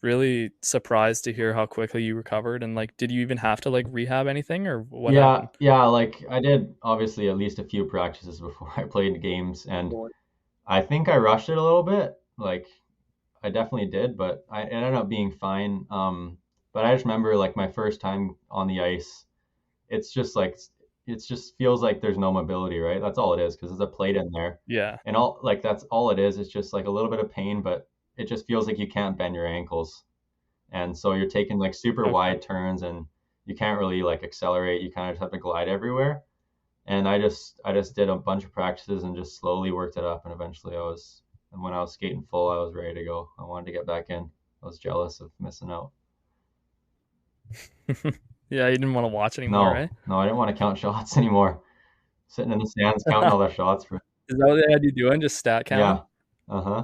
really surprised to hear how quickly you recovered. And like, did you even have to like rehab anything or what yeah, happened? yeah. Like I did obviously at least a few practices before I played games, and I think I rushed it a little bit. Like I definitely did, but it ended up being fine. But I just remember like my first time on the ice, it's just like it just feels like there's no mobility, right? That's all it is because there's a plate in there, Yeah, and all like that's all it is. It's just like a little bit of pain, but it just feels like you can't bend your ankles, and so you're taking like super okay. wide turns, and you can't really like accelerate. You kind of just have to glide everywhere. And I just did a bunch of practices and just slowly worked it up, and eventually and when I was skating full, I was ready to go. I wanted to get back in. I was jealous of missing out. Yeah, you didn't want to watch anymore, No, right? no, I didn't want to count shots anymore. Sitting in the stands counting all their shots for Is that what they had you doing? Just stat counting? yeah, uh-huh.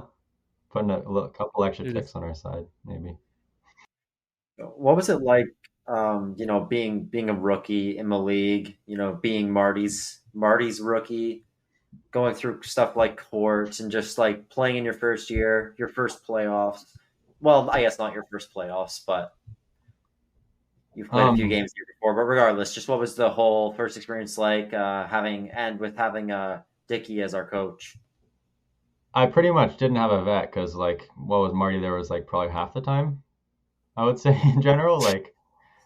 Putting a couple extra Dude, ticks on our side, maybe. What was it like, being a rookie in the league, being Marty's rookie, going through stuff like courts and just like playing in your first year, your first playoffs. Well, I guess not your first playoffs, but you've played a few Um, games here before. But regardless, just what was the whole first experience like, having Dickey as our coach? I pretty much didn't have a vet because like what was Marty there was like probably half the time, I would say in general. Like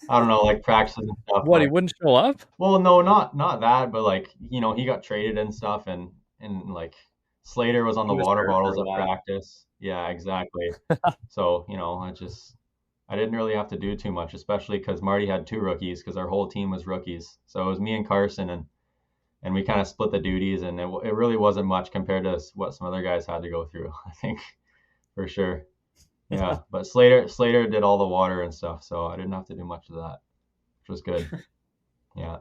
I don't know, like practices and stuff. what, he Like wouldn't show up? well, no, not that, but like he got traded and stuff, and like Slater was on the He was water hurt for bottles a at while. practice. Yeah, exactly. So I didn't really have to do too much, especially because Marty had 2 rookies because our whole team was rookies. So it was me and Carson, and we kind of split the duties, and it really wasn't much compared to what some other guys had to go through. I think for sure. Yeah, but Slater did all the water and stuff, so I didn't have to do much of that, which was good. Yeah.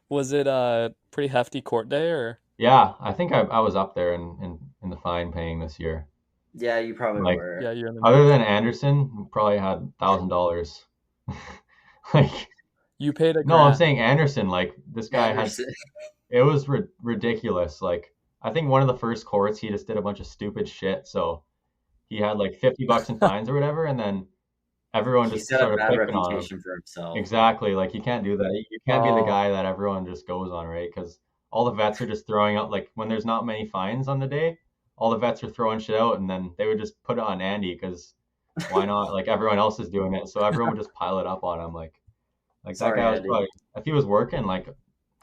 Was it a pretty hefty court day or? Yeah, I think I was up there in the fine paying this year. Yeah, you probably Like Yeah, were. you're in the other mix. than Anderson, who probably had $1,000. Like You paid a no, I'm grand. saying Anderson. Like this guy had Anderson. it was ridiculous. Like I think one of the first courts he just did a bunch of stupid shit. So he had like $50 in fines or whatever, and then everyone He just set a started bad picking on him. reputation for himself. Exactly. Like you can't do that. You can't be the Oh, guy that everyone just goes on, right? Because all the vets are just throwing out, like when there's not many fines on the day, all the vets are throwing shit out, and then they would just put it on Andy because why not? Like everyone else is doing it, so everyone would just pile it up on him. Like that Sorry, guy was Andy. probably, if he was working, like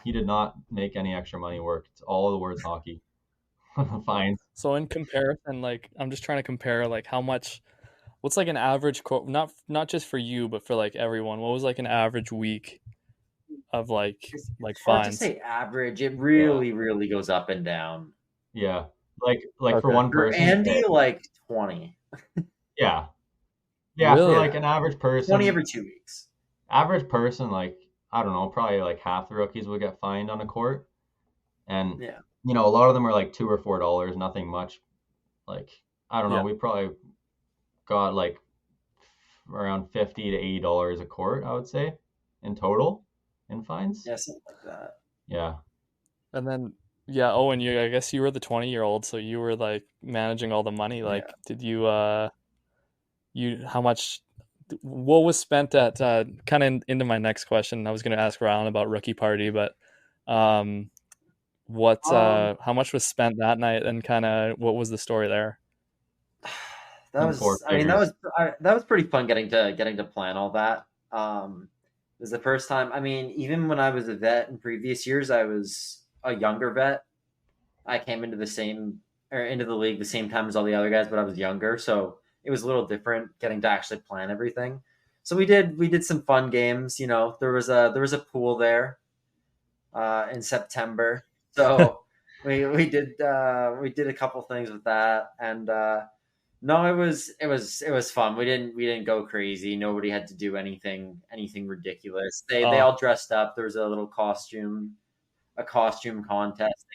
he did not make any extra money work. It's all the words hockey. Fines. So in comparison, like I'm just trying to compare like how much, what's like an average quote, not just for you, but for like everyone. What was like an average week of like It's hard to fines? say average. It really goes up and down. Yeah, like for Okay. one For person. Andy, like 20. Yeah, Really? for like an average person. 20 every 2 weeks. Average person, like I don't know, probably like half the rookies would get fined on a court, and Yeah. you know a lot of them are like $2 or $4, nothing much. Like I don't know, Yeah. we probably got like around $50 to $80 a court, I would say, in total in fines. Yeah, something like that. Yeah. And then yeah, Owen, I guess you were the 20-year-old, so you were like managing all the money. Like, did you how much? What was spent at? Kind of into my next question. I was going to ask Rylan about rookie party, but how much was spent that night, and kind of what was the story there? That Four was, I mean, figures. that was pretty fun getting to plan all that. It was the first time. I mean, even when I was a vet in previous years, I was a younger vet. I came into into the league the same time as all the other guys, but I was younger, so it was a little different getting to actually plan everything. So we did some fun games. You know, there was a pool there in September, so we did a couple things with that, and no, it was fun. We didn't go crazy. Nobody had to do anything ridiculous. They all dressed up. There was a costume contest,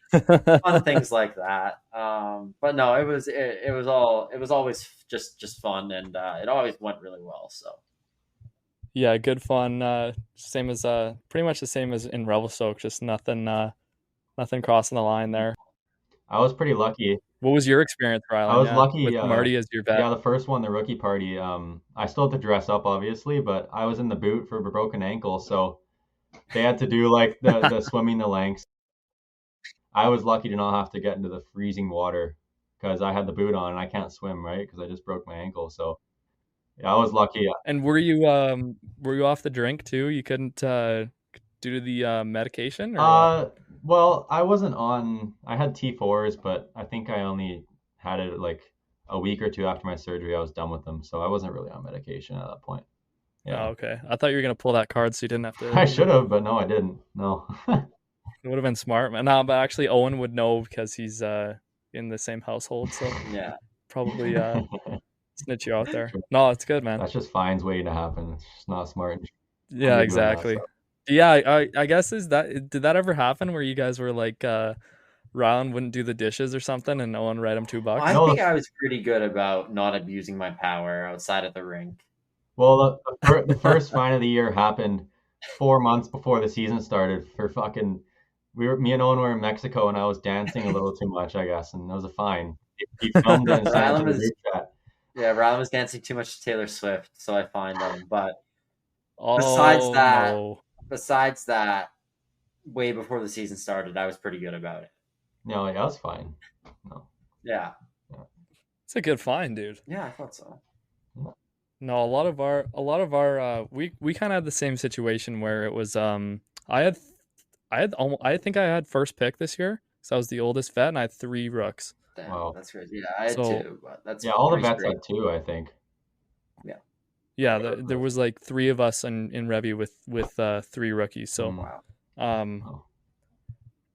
fun things like that. But no, it was always just fun, and it always went really well. So Yeah, good fun. Same as pretty much the same as in Revelstoke. Just nothing crossing the line there. I was pretty lucky. What was your experience, Rylan? I was lucky. With Marty as your vet. Yeah, the first one, the rookie party. I still had to dress up, obviously, but I was in the boot for a broken ankle, so they had to do like the swimming the lengths. I was lucky to not have to get into the freezing water because I had the boot on and I can't swim, right? Because I just broke my ankle. So yeah, I was lucky. And were you off the drink too? You couldn't due to the medication, or what? Well, I wasn't on. I had T4s, but I think I only had it like a week or two after my surgery. I was done with them, so I wasn't really on medication at that point. Yeah. Oh, okay. I thought you were gonna pull that card so you didn't have to. I should have, but no, I didn't. No. It would have been smart, man. No, but actually, Owen would know because he's in the same household, so yeah, probably snitch you out there. No, it's good, man. That's just fines waiting to happen. It's just not smart. Yeah, exactly. Yeah, I guess did that ever happen where you guys were like Rylan wouldn't do the dishes or something and Owen write him $2? I think I was pretty good about not abusing my power outside of the rink. Well, the first fine of the year happened 4 months before the season started for fucking. Me and Owen were in Mexico and I was dancing a little too much, I guess, and that was a fine. He filmed it and sent it to the group chat. Yeah, Rylan was dancing too much to Taylor Swift, so I fined him. But besides that, way before the season started, I was pretty good about it. No, yeah, that's fine. No. Yeah. It's a good fine, dude. Yeah, I thought so. No, a lot of our we kind of had the same situation where it was I think I had first pick this year, so I was the oldest vet and I had 3 rooks. Damn, wow, that's crazy. Yeah, I had 2, but that's all the vets had 2, I think. Yeah, there was like 3 of us in Revy with 3 rookies. So wow.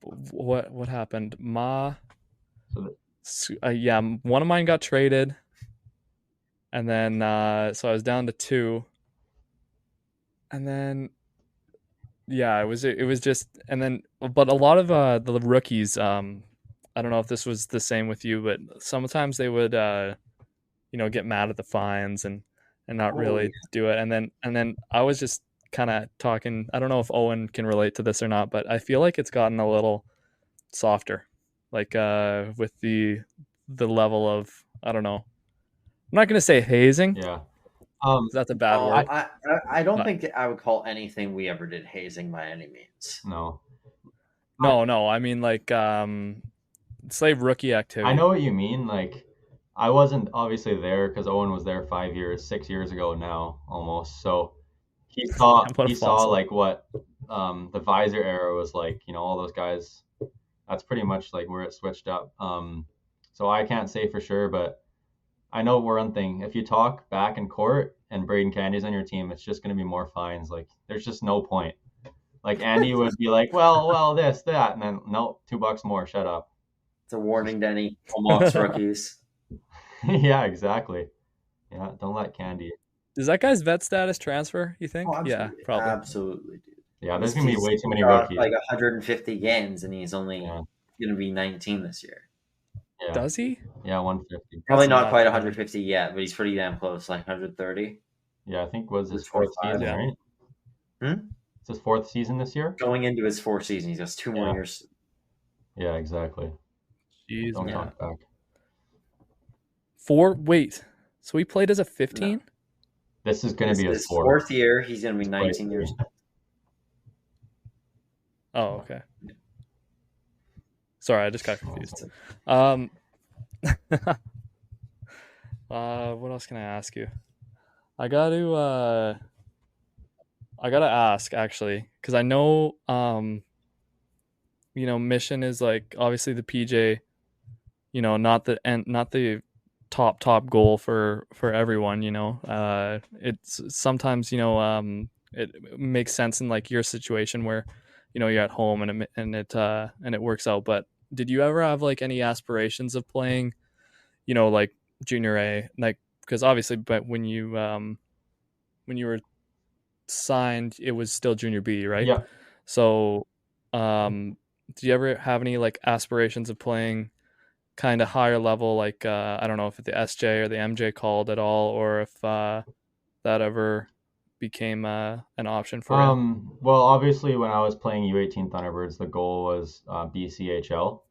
What happened? Yeah, one of mine got traded, and then so I was down to 2, and then yeah, it was just, and then but a lot of the rookies, I don't know if this was the same with you, but sometimes they would get mad at the fines and not really do it, and then I was just kind of talking. I don't know if Owen can relate to this or not, but I feel like it's gotten a little softer, like with the level of, I don't know. I'm not gonna say hazing. Yeah. That's a bad word. I don't think I would call anything we ever did hazing by any means. No. No. I mean, like, slave rookie I activity. know what you mean. Like, I wasn't obviously there because Owen was there 6 years ago now, almost. So What a he saw fossil. like what the visor era was like. All those guys. That's pretty much like where it switched up. So I can't say for sure, but I know one thing. If you talk back in court and Braden Candy's on your team, it's just going to be more fines. Like, there's just no point. Like, Andy would be like, well, this, that, and then no, $2 more. Shut up. It's a warning to any Hallmarks rookies. Yeah, exactly. Yeah, don't let Candy. Is that guy's vet status transfer, you think? Oh, Yeah, probably. Absolutely, dude. Yeah, there's going to be way too many got rookies. like 150 games, and he's only Yeah. going to be 19 this year. Yeah. Does he? Yeah, 150. Probably That's not not quite bad. 150 yet, but he's pretty damn close, like 130. Yeah, I think was his 4 or fourth 5. season, Yeah. right? Hmm? It's his fourth season this year? Going into his 4th season, he's got 2 more Yeah. years. Yeah, exactly. Jeez, Don't man. talk back. Wait. So he played as a 15? No. This is going to be his his fourth. 4th year. He's going to be 19 years old. Oh, okay. Sorry, I just got confused. What else can I ask you? I got to ask actually, because I know Mission is like obviously the PJ, not the top goal for everyone. It's sometimes it makes sense in like your situation where you're at home and it works out. But did you ever have like any aspirations of playing, like junior A, like, because obviously, but when you were signed, it was still junior B, right? Yeah. So, do you ever have any like aspirations of playing kind of higher level, like I don't know if the SJ or the MJ called at all, or if that ever became an option for you? Well, obviously, when I was playing U18 Thunderbirds, the goal was BCHL.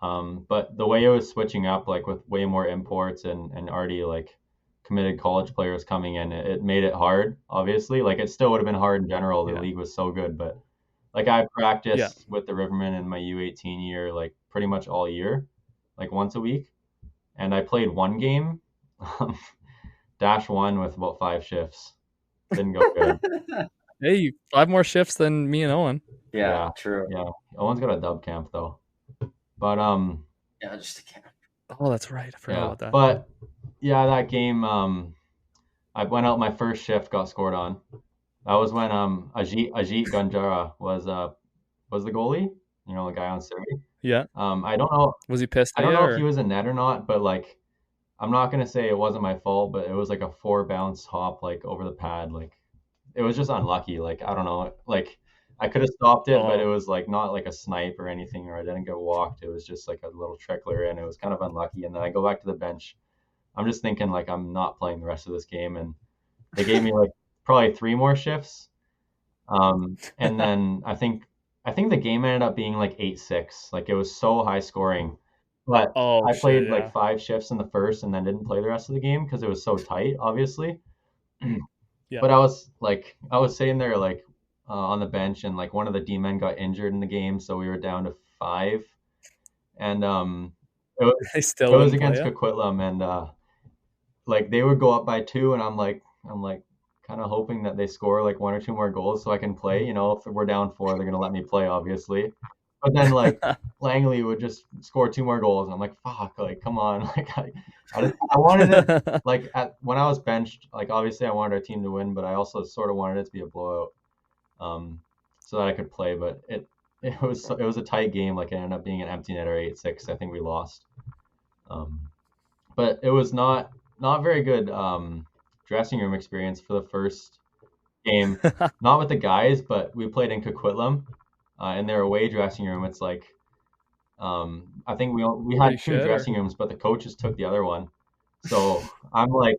But the way it was switching up, like with way more imports and already like committed college players coming in, it made it hard, obviously. Like, it still would have been hard in general. The Yeah. league was so good, but like I practiced with the Rivermen in my U18 year, like pretty much all year, like once a week. And I played one game, -1 with about 5 shifts. Didn't go good. Hey, 5 more shifts than me and Owen. Yeah, true. Yeah. Owen's got a dub camp though. But Yeah, just a camp. Oh, that's right. I forgot about that. But yeah, that game, I went out my first shift, got scored on. That was when Ajit Ganjara was the goalie, the guy on Surrey. Yeah. I don't know. Was he pissed? I don't know if he was a net or not, but like, I'm not gonna say it wasn't my fault, but it was like a 4 bounce hop like over the pad. Like, it was just unlucky. Like, I don't know. Like, I could have stopped it, but it was like not like a snipe or anything, or I didn't get walked. It was just like a little trickler, and it was kind of unlucky. And then I go back to the bench. I'm just thinking like I'm not playing the rest of this game, and they gave me like probably 3 more shifts. And then I think the game ended up being like 8-6. Like, it was so high scoring. But I played like 5 shifts in the first and then didn't play the rest of the game because it was so tight, obviously. Yeah. But I was sitting there like on the bench, and like one of the D-men got injured in the game, so we were down to 5. And it was against Coquitlam, and like they would go up by 2, and I'm like kind of hoping that they score like 1 or 2 more goals so I can play. If we're down 4, they're gonna let me play, obviously. But then like Langley would just score 2 more goals, and I'm like, fuck, like come on, like I wanted it like when I was benched, like obviously I wanted our team to win, but I also sort of wanted it to be a blowout, so that I could play. But it was a tight game. Like, it ended up being an empty netter 8-6. I think we lost, but it was not very good dressing room experience for the first game. Not with the guys, but we played in Coquitlam. In their away dressing room, it's like, I think we had 2 dressing rooms, but the coaches took the other one. So I'm like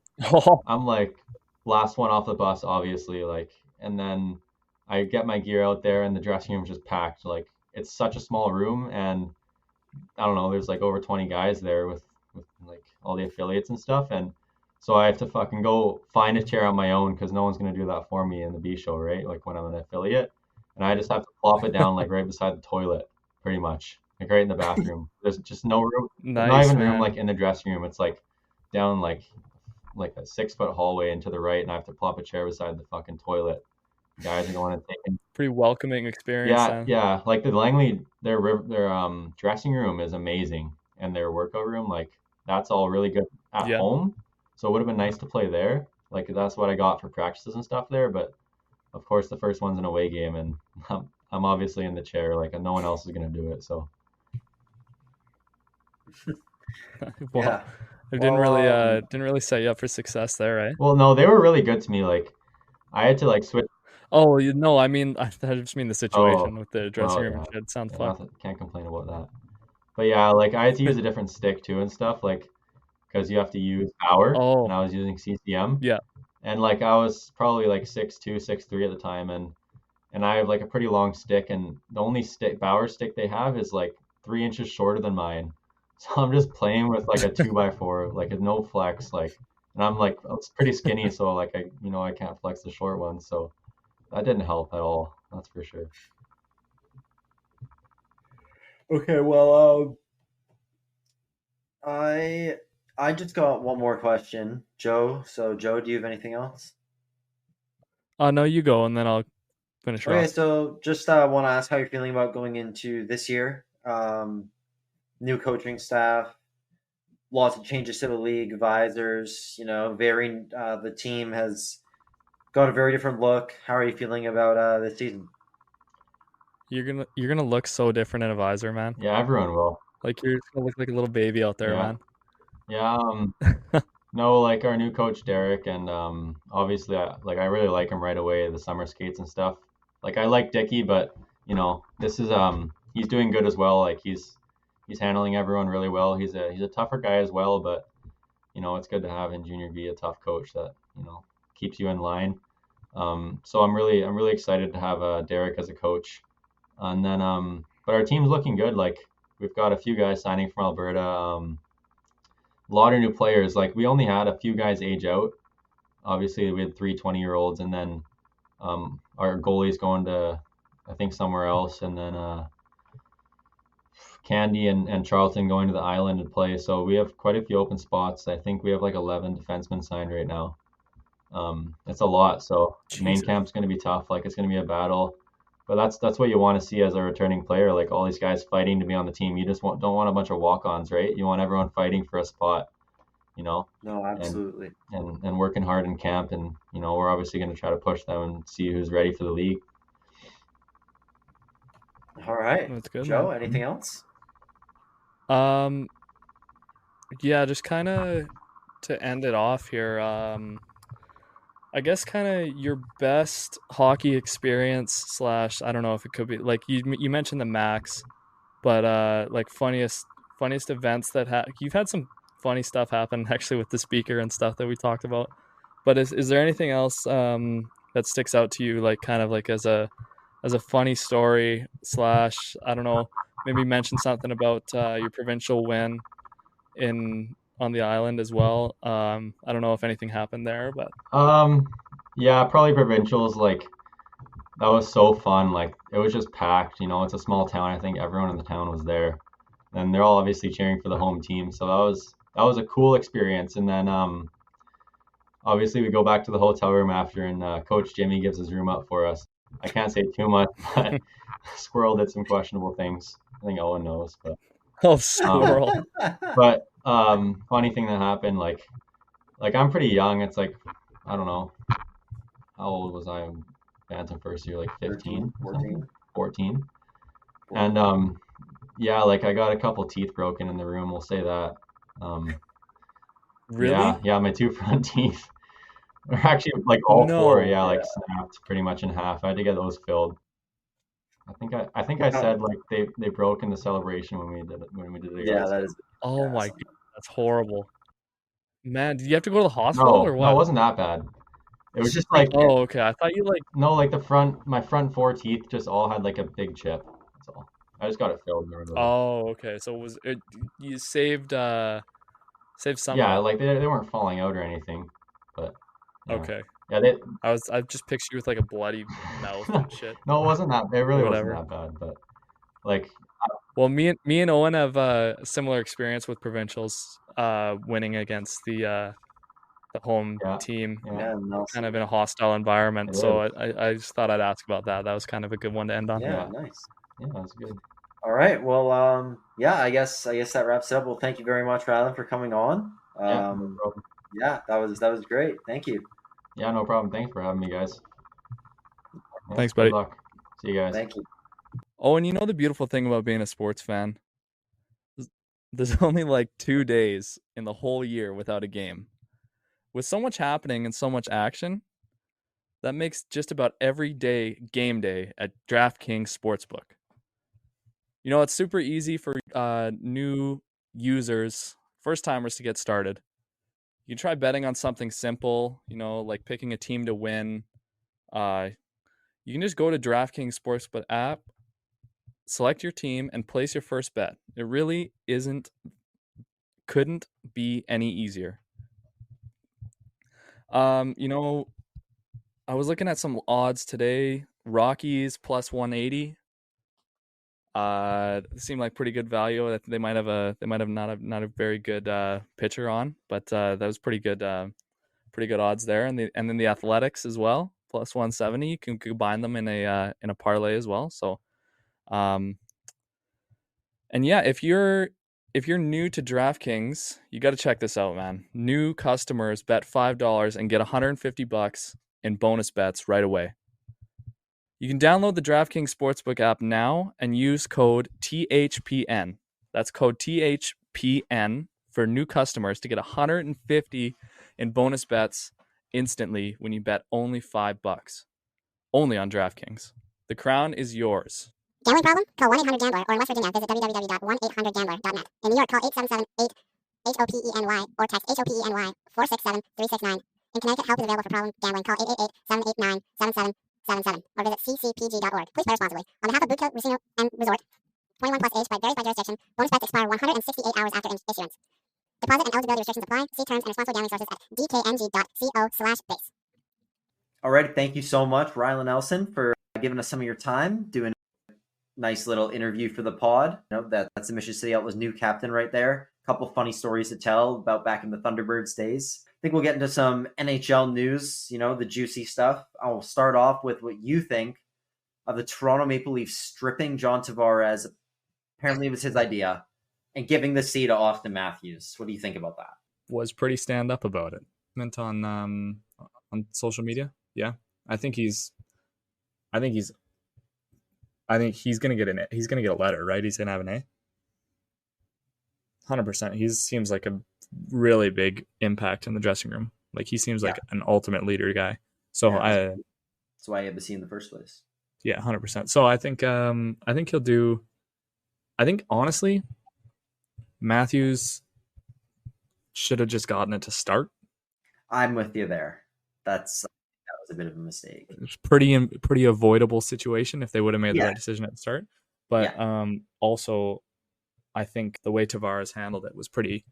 last one off the bus, obviously, like, and then I get my gear out there, and the dressing room's just packed. Like, it's such a small room, and I don't know, there's like over 20 guys there with like all the affiliates and stuff, and so I have to fucking go find a chair on my own because no one's gonna do that for me in the B show, right? Like, when I'm an affiliate. And I just have to plop it down like right beside the toilet. pretty much, like right in the bathroom. There's just no room. There's not Nice, even room man. like in the dressing room. It's like down like a 6 foot hallway into the right, and I have to plop a chair beside the fucking toilet. Guys are going and taking. Pretty welcoming experience Yeah, then. yeah. Like the Langley, their dressing room is amazing, and their workout room, like that's all really good at Yeah. home. So it would have been nice to play there. Like that's what I got for practices and stuff there. But of course, the first one's an away game, and I'm obviously in the chair. Like no one else is gonna do it. So Well, Yeah. it Well, didn't really set you up for success there, right? well, no, they were really good to me. Like I had to like switch. Oh, no, I mean, I just mean the situation Oh, with the dressing well, room yeah, and shit. Sounds yeah, fucked. nothing. Can't complain about that. But yeah, like I had to use a different stick too and stuff. Like because you have to use power, and Oh, I was using CCM. yeah. And like I was probably like 6'2", 6'3" at the time, and I have like a pretty long stick, and the only Bauer stick they have is like 3 inches shorter than mine. So I'm just playing with like a 2x4, like a no flex, like, and I'm like it's pretty skinny, so like I can't flex the short one, so that didn't help at all. That's for sure. okay. Well, I just got one more question, Joe. So, Joe, do you have anything else? No, you go, and then I'll finish her Okay, off. so just want to ask how you're feeling about going into this year. New coaching staff, lots of changes to the league, advisors. Varying. The team has got a very different look. How are you feeling about this season? You're gonna look so different in a visor, man. Yeah, everyone will. Like you're just gonna look like a little baby out there, Yeah, man. yeah. No, like our new coach Derek, and obviously I really like him right away. The summer skates and stuff. Like I like Dicky, but this is he's doing good as well. Like he's handling everyone really well. He's a tougher guy as well, but it's good to have in junior B a tough coach that keeps you in line. So I'm really excited to have Derek as a coach, and then but our team's looking good. Like we've got a few guys signing from Alberta. A lot of new players. Like we only had a few guys age out. Obviously, we had 3 20-year-olds, and then our goalie's going to, I think, somewhere else, and then Candy and Charlton going to the island and play. So we have quite a few open spots. I think we have like 11 defensemen signed right now. It's a lot. So main Jesus. camp's going to be tough. Like it's going to be a battle. But that's what you want to see as a returning player. Like all these guys fighting to be on the team. You just don't want a bunch of walk-ons, right? You want everyone fighting for a spot. No, And absolutely. and working hard in camp, and we're obviously going to try to push them and see who's ready for the league. All right, That's good, Joe. man. Anything else? Yeah, just kind of to end it off here. I guess kind of your best hockey experience slash I don't know if it could be like you mentioned the Max, but like funniest events that you've had some funny stuff happen actually with the speaker and stuff that we talked about. But is there anything else that sticks out to you like kind of like as a funny story slash I don't know, maybe mention something about your provincial win in on the island as well. I don't know if anything happened there, but Yeah, probably provincials. Like that was so fun. Like it was just packed. It's a small town. I think everyone in the town was there, and they're all obviously cheering for the home team. So that was a cool experience. And then obviously we go back to the hotel room after, and Coach Jimmy gives his room up for us. I can't say too much, but Squirrel did some questionable things. I think Owen knows, but oh, um, squirrel. funny thing that happened, like I'm pretty young. It's like I don't know how old was I in Bantam first year, like 15, 13, 14. 14. And yeah, like I got a couple teeth broken in the room. We'll say that. Um, Really? yeah, my two front teeth. Or actually, like all four, No. yeah, Yeah. like snapped pretty much in half. I had to get those filled. I think I said like they broke in the celebration when we did it Yeah, again. that is. Oh Yeah, my god, that's horrible. Man, did you have to go to the hospital or No, it what? wasn't that bad. It was just like Oh, okay. I thought you like no, like my front four teeth just all had like a big chip. That's all. I just got it filled. oh, okay. So was it you saved some of Yeah, it. like they weren't falling out or anything, but yeah, Okay. yeah. They I just pictured you with like a bloody mouth and shit no, it wasn't that. It or really wasn't whatever. that bad, but Like, Well, me and Owen have a similar experience with provincials, winning against the home yeah, team, yeah, Yeah, kind of Nelson. in a hostile environment. it So is. I just thought I'd ask about that. That was kind of a good one to end on. Yeah, Yeah. nice. Yeah, that's good. All right. Well, yeah, I guess that wraps it up. Well, thank you very much, Rylan, for coming on. Yeah, no problem. Yeah, that was great. Thank you. Yeah, no problem. Thanks for having me, guys. Yeah, Thanks, good buddy. luck. See you guys. Thank you. Oh, and you know the beautiful thing about being a sports fan? There's only like 2 days in the whole year without a game. With so much happening and so much action, that makes just about every day game day at DraftKings Sportsbook. You know, it's super easy for new users, first timers to get started. You can try betting on something simple, like picking a team to win. Uh, you can just go to DraftKings Sportsbook app, select your team, and place your first bet. It really couldn't be any easier. You know, I was looking at some odds today. Rockies plus 180. Seemed like pretty good value. They might have not a very good pitcher on, but that was pretty good odds there. And then the Athletics as well, plus 170. You can combine them in a parlay as well. So, and yeah, if you're new to DraftKings, you got to check this out, man. New customers bet $5 and get $150 in bonus bets right away. You can download the DraftKings Sportsbook app now and use code THPN. That's code THPN for new customers to get $150 in bonus bets instantly when you bet only $5. Only on DraftKings. The crown is yours. Gambling problem? Call 1-800-GAMBLER, or in West Virginia, visit www.1800gambler.net. In New York, call 877-8-HOPENY or text HOPENY 467-369. In Connecticut, help is available for problem gambling. Call 888-789-7777 or visit ccpg.org. Please play responsibly. On behalf of Bootco Casino and Resort, 21 plus age, varies by jurisdiction. Bonus bets expire 168 hours after issuance. Deposit and eligibility restrictions apply. See terms and responsible gambling sources at dkng.co/base. All right. Thank you so much, Rylan Elson, for giving us some of your time, doing a nice little interview for the pod. That's the Mission City Outlaws new captain right there. A couple funny stories to tell about back in the Thunderbirds days. I think we'll get into some NHL news, the juicy stuff. I'll start off with what you think of the Toronto Maple Leafs stripping John Tavares. Apparently it was his idea, and giving the C to Austin Matthews. What do you think about that? Was pretty stand up about it. Meant on social media. Yeah, I think he's gonna get he's gonna get a letter, right? He's gonna have an A. 100%. He seems like a really big impact in the dressing room. Like he seems like an ultimate leader guy. So that's why he had the C in the first place. Yeah, 100%. So I think he'll do. I think honestly, Matthews should have just gotten it to start. I'm with you there. That was a bit of a mistake. It's pretty avoidable situation if they would have made the right decision at the start. But also, I think the way Tavares handled it was pretty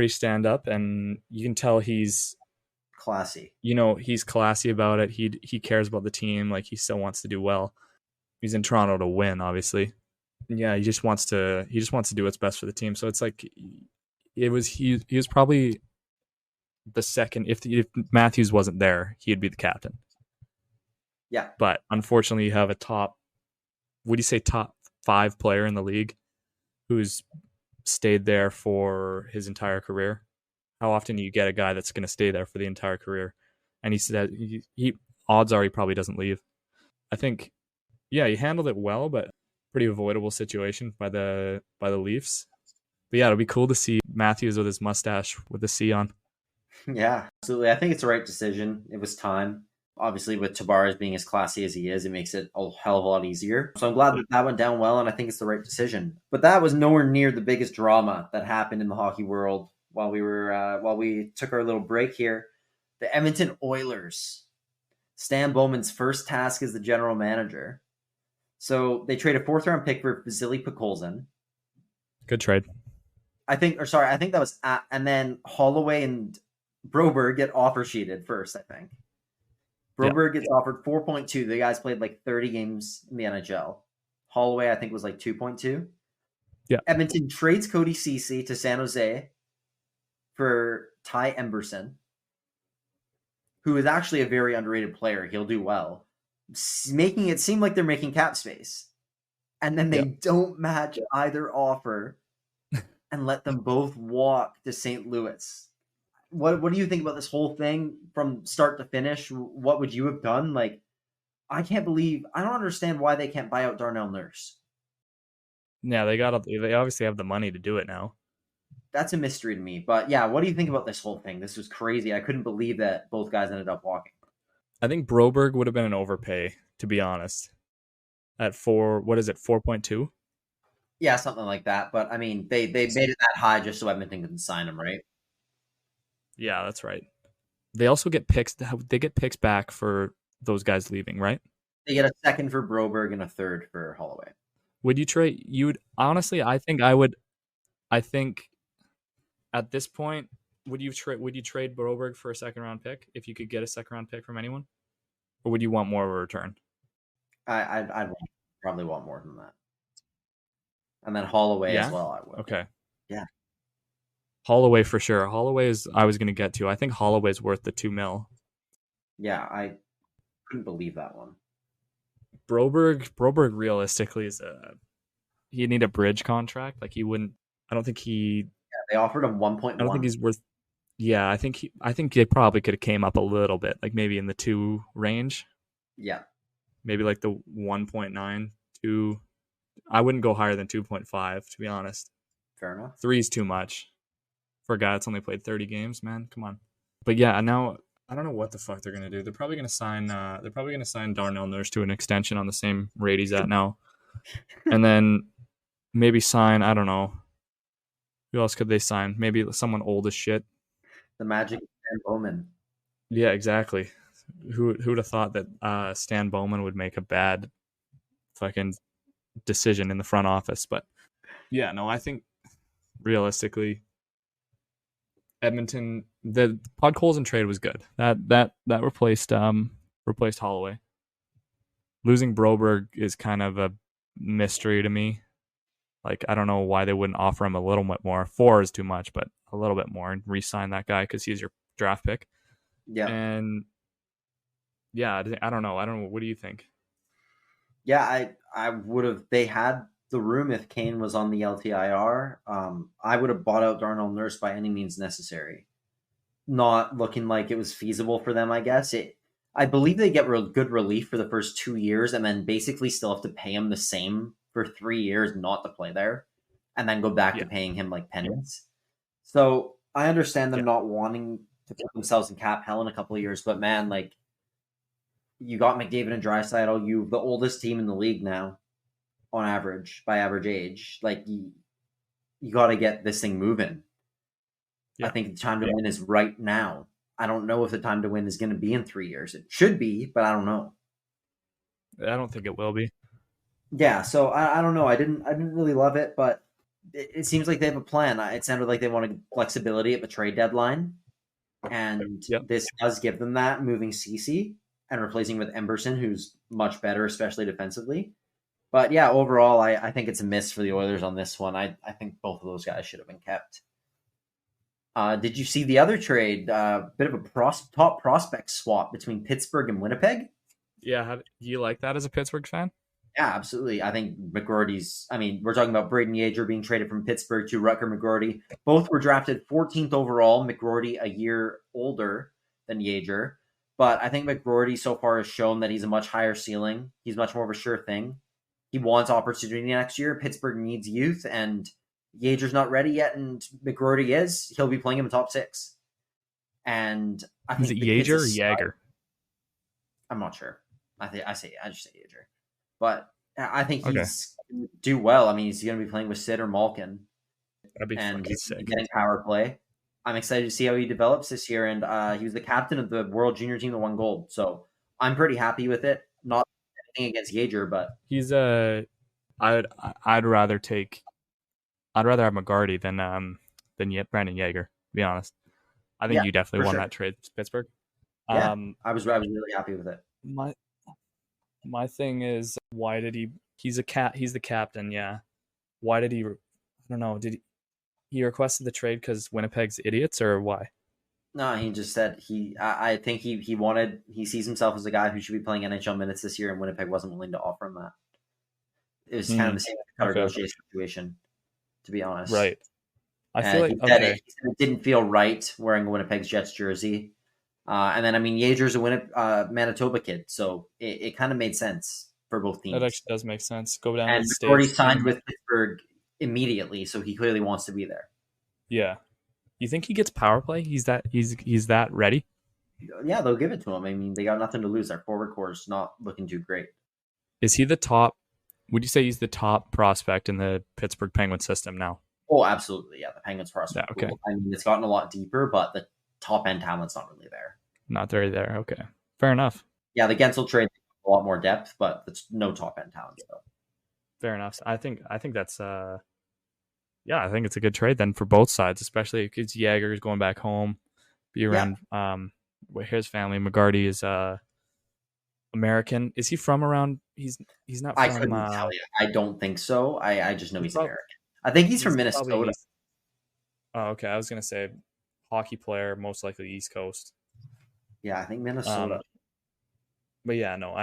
stand up, and you can tell he's classy. He's classy about it. He cares about the team. Like he still wants to do well. He's in Toronto to win, obviously. Yeah, he just wants to do what's best for the team. So it's like he was probably the second. If Matthews wasn't there, he'd be the captain. Yeah, but unfortunately, you have a top 5 player in the league who's stayed there for his entire career. How often do you get a guy that's going to stay there for the entire career? And he said he odds are he probably doesn't leave. I think, he handled it well, but pretty avoidable situation by the Leafs. But yeah, it'll be cool to see Matthews with his mustache with the C on. Yeah, absolutely. I think it's the right decision. It was time. Obviously, with Tavares being as classy as he is, it makes it a hell of a lot easier. So I'm glad that went down well, and I think it's the right decision. But that was nowhere near the biggest drama that happened in the hockey world while we took our little break here. The Edmonton Oilers. Stan Bowman's first task as the general manager. So they trade a 4th-round pick for Vasily Podkolzin. Good trade. I think that was and then Holloway and Broberg get offer sheeted first, I think. Broberg gets offered 4.2. The guys played like 30 games in the NHL. Holloway, I think, was like 2.2. Yeah. Edmonton trades Cody Ceci to San Jose for Ty Emberson, who is actually a very underrated player. He'll do well, making it seem like they're making cap space. And then they don't match either offer and let them both walk to St. Louis. What do you think about this whole thing from start to finish? What would you have done? Like, I don't understand why they can't buy out Darnell Nurse. Yeah, they obviously have the money to do it now. That's a mystery to me. But yeah, what do you think about this whole thing? This was crazy. I couldn't believe that both guys ended up walking. I think Broberg would have been an overpay, to be honest. At 4.2? Yeah, something like that. But I mean, they made it that high just so Edmonton couldn't sign him, right? Yeah, that's right. They also get picks. They get picks back for those guys leaving, right? They get a second for Broberg and a third for Holloway. Would you trade? Honestly, I think I would. I think at this point, would you trade Broberg for a second round pick if you could get a second round pick from anyone, or would you want more of a return? I'd probably want more than that. And then Holloway as well, I would. Okay. Yeah. Holloway for sure. Holloway is I was going to get to. I think Holloway's worth the $2 million. Yeah, I couldn't believe that one. Broberg realistically he'd need a bridge contract. Like he wouldn't. I don't think he. Yeah, they offered him 1.1. I don't think he's worth. Yeah, I think they probably could have came up a little bit, like maybe in the 2 range. Yeah. Maybe like the 1.9, 2. I wouldn't go higher than 2.5, to be honest. Fair enough. 3 is too much for a guy that's only played 30 games, man. Come on. But yeah, now I don't know what the fuck they're gonna do. They're probably gonna sign Darnell Nurse to an extension on the same rate he's at now, and then maybe sign, I don't know, who else could they sign? Maybe someone old as shit. The Magic Stan Bowman. Yeah, exactly. Who would have thought that Stan Bowman would make a bad fucking decision in the front office? But yeah, no, I think realistically, Edmonton, the Podkolzin trade was good. That replaced Holloway. Losing Broberg is kind of a mystery to me. Like, I don't know why they wouldn't offer him a little bit more. 4 is too much, but a little bit more and re-sign that guy because he's your draft pick. Yeah. And yeah, I don't know. What do you think? Yeah, I would have. They had the room if Kane was on the LTIR. I would have bought out Darnell Nurse by any means necessary. Not looking like it was feasible for them, I guess. I believe they get good relief for the first 2 years and then basically still have to pay him the same for 3 years not to play there and then go back to paying him like penance. So I understand them not wanting to put themselves in cap hell in a couple of years, but man, like, you got McDavid and Draisaitl, you the oldest team in the league now on average, by average age. Like, you got to get this thing moving. I think the time to win is right now. I don't know if the time to win is going to be in 3 years. It should be, but I don't know. I don't think it will be. Yeah, so I don't know. I didn't really love it, but it seems like they have a plan. It sounded like they wanted flexibility at the trade deadline, and this does give them that, moving Ceci and replacing with Emberson, who's much better, especially defensively. But yeah, overall, I think it's a miss for the Oilers on this one. I think both of those guys should have been kept. Did you see the other trade? Bit of a top prospect swap between Pittsburgh and Winnipeg. Yeah, do you like that as a Pittsburgh fan? Yeah, absolutely. I think we're talking about Braden Yager being traded from Pittsburgh to Rutger McGroarty. Both were drafted 14th overall. McGroarty a year older than Yager. But I think McGroarty so far has shown that he's a much higher ceiling. He's much more of a sure thing. He wants opportunity next year. Pittsburgh needs youth, and Yager's not ready yet, and McGroarty is. He'll be playing him in top 6. And I think is it Yager or Yager? I'm not sure. I just say Yager. But I think he's going to do well. I mean, he's going to be playing with Sid or Malkin. That'd be and he's sick. Getting power play. I'm excited to see how he develops this year. And he was the captain of the World Junior team that won gold. So I'm pretty happy with it. Not anything against Yager, but he's I'd rather have McGroarty than Brandon Yager, to be honest. I think you definitely won that trade, Pittsburgh. Yeah, I was really happy with it. My thing is, why did he He's the captain. Yeah. Why did he? I don't know. Did he requested the trade because Winnipeg's idiots, or why? No, he just said I think he sees himself as a guy who should be playing NHL minutes this year, and Winnipeg wasn't willing to offer him that. It was kind of the same Cutter Gauthier situation, to be honest. Right. I feel like he said it didn't feel right wearing Winnipeg's Jets jersey. And then, I mean, Yager's a Manitoba kid, so it kind of made sense for both teams. That actually does make sense. Go down and to the McGroarty States. signed with Pittsburgh immediately, so he clearly wants to be there. Yeah. You think he gets power play? He's that ready? Yeah, they'll give it to him. I mean, they got nothing to lose. Our forward core is not looking too great. Is he the top? Would you say he's the top prospect in the Pittsburgh Penguins system now? Oh, absolutely. Yeah, the Penguins prospect. Yeah, okay. I mean, it's gotten a lot deeper, but the top end talent's not really there. Not really there. Okay, fair enough. Yeah, the Gensel trade a lot more depth, but it's no top end talent still. Fair enough. I think that's I think it's a good trade then for both sides, especially because Yager's going back home, be around his family. McGarty is American. Is he from around? He's not from. I couldn't tell you. I don't think so. I just know he's American. I think he's from Minnesota. Oh, okay. I was gonna say hockey player, most likely East Coast. Yeah, I think Minnesota. But yeah, no.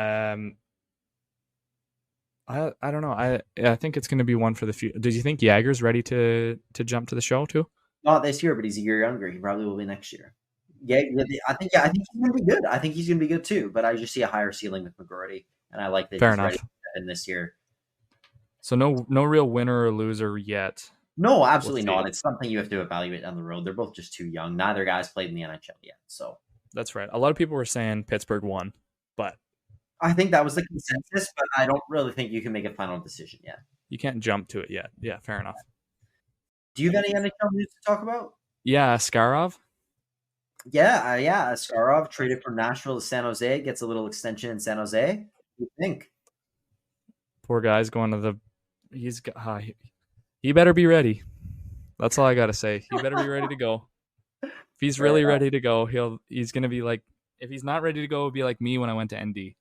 I don't know. I think it's going to be one for the future. Did you think Yager's ready to jump to the show too? Not this year, but he's a year younger. He probably will be next year. Yeah, I think he's going to be good. I think he's going to be good too. But I just see a higher ceiling with McGroarty, and I like that he's ready to step in this year. So no real winner or loser yet. No, absolutely not. It's something you have to evaluate down the road. They're both just too young. Neither guy's played in the NHL yet, so that's right. A lot of people were saying Pittsburgh won, but I think that was the consensus. But I don't really think you can make a final decision yet. You can't jump to it yet. Yeah, fair enough. Do you have any NHL news to talk about? Yeah, Skarov. Yeah. Skarov traded from Nashville to San Jose, gets a little extension in San Jose. What do you think? Poor guy's going to the. He better be ready. That's all I gotta say. He better be ready to go. If he's really ready to go, he's gonna be like. If he's not ready to go, it'll be like me when I went to ND.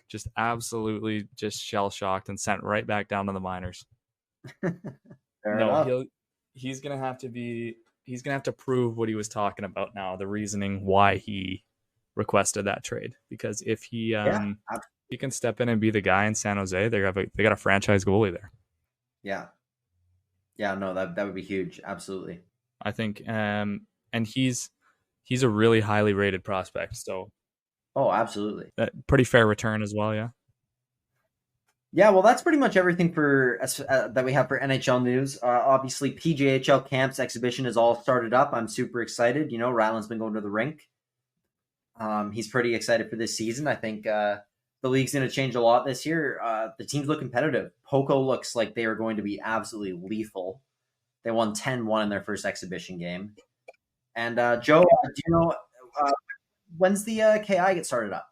Just absolutely just shell shocked and sent right back down to the minors. He's gonna have to prove what he was talking about now, the reasoning why he requested that trade. Because if he can step in and be the guy in San Jose, they got a franchise goalie there. Yeah, no, that would be huge. Absolutely. I think and he's a really highly rated prospect, so absolutely. Pretty fair return as well, yeah. Yeah, well, that's pretty much everything for that we have for NHL news. Obviously, PJHL Camps exhibition is all started up. I'm super excited. You know, Rylan's been going to the rink. He's pretty excited for this season. I think the league's going to change a lot this year. The teams look competitive. Poco looks like they are going to be absolutely lethal. They won 10-1 in their first exhibition game. And Joe, do you know when's the KI get started up?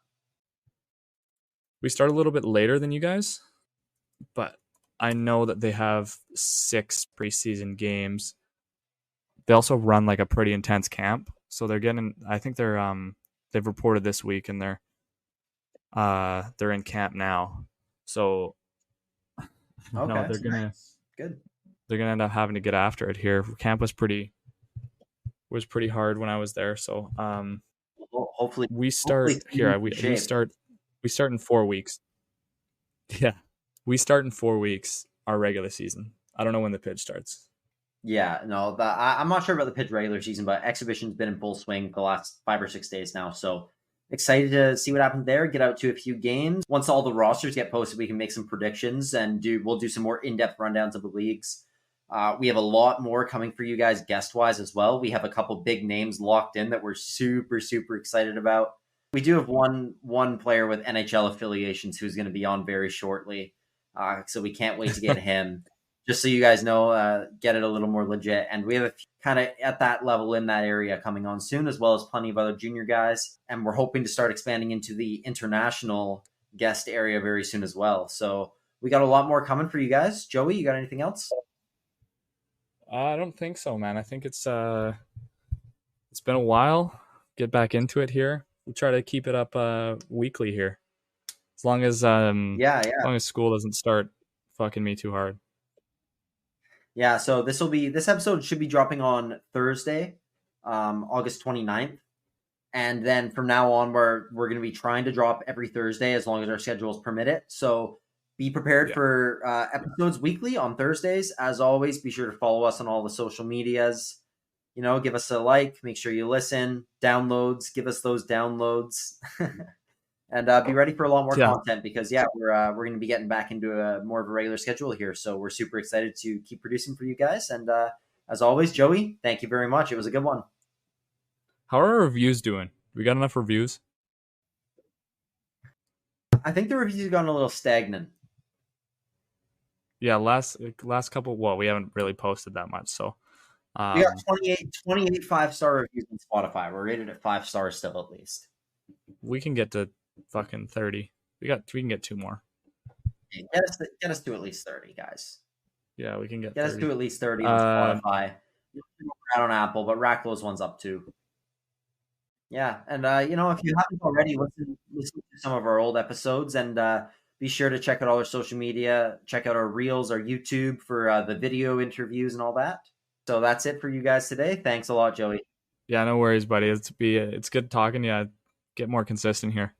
We start a little bit later than you guys, but I know that they have 6 preseason games. They also run like a pretty intense camp, so they're getting. I think they've reported this week, and they're in camp now. So no, they're gonna good. They're gonna end up having to get after it here. Camp was pretty hard when I was there. So hopefully we start here. We start in 4 weeks. Yeah, we start in 4 weeks. Our regular season. I don't know when the pitch starts. Yeah, no, I'm not sure about the pitch regular season, but exhibition's been in full swing the last 5 or 6 days now. So excited to see what happens there. Get out to a few games. Once all the rosters get posted, we can make some predictions and we'll do some more in-depth rundowns of the leagues. We have a lot more coming for you guys guest-wise as well. We have a couple big names locked in that we're super, super excited about. We do have one player with NHL affiliations who's going to be on very shortly. So we can't wait to get him. Just so you guys know, get it a little more legit. And we have a few kind of at that level in that area coming on soon, as well as plenty of other junior guys. And we're hoping to start expanding into the international guest area very soon as well. So we got a lot more coming for you guys. Joey, you got anything else? I don't think so, man. I think it's been a while. Get back into it here. We'll try to keep it up weekly here. As long as as long as school doesn't start fucking me too hard. Yeah, so this episode should be dropping on Thursday, August 29th. And then from now on, we're going to be trying to drop every Thursday as long as our schedules permit it. So be prepared for episodes weekly on Thursdays. As always, be sure to follow us on all the social medias. You know, give us a like, make sure you listen, downloads, give us those downloads. And be ready for a lot more content because, we're going to be getting back into more of a regular schedule here. So we're super excited to keep producing for you guys. And as always, Joey, thank you very much. It was a good one. How are our reviews doing? We got enough reviews? I think the reviews have gone a little stagnant. Yeah, last couple. Well, we haven't really posted that much, so we got 28 5-star reviews on Spotify. We're rated at 5 stars still, at least. We can get to fucking 30. We can get 2 more. Get us to at least 30, guys. Yeah, we can get 30. Us to at least 30 on Spotify. We're out on Apple, but rack those ones up too. Yeah, and if you haven't already, listen to some of our old episodes, and be sure to check out all our social media. Check out our reels, our YouTube for the video interviews and all that. So that's it for you guys today. Thanks a lot, Joey. Yeah, no worries, buddy. It's good talking. Yeah, get more consistent here.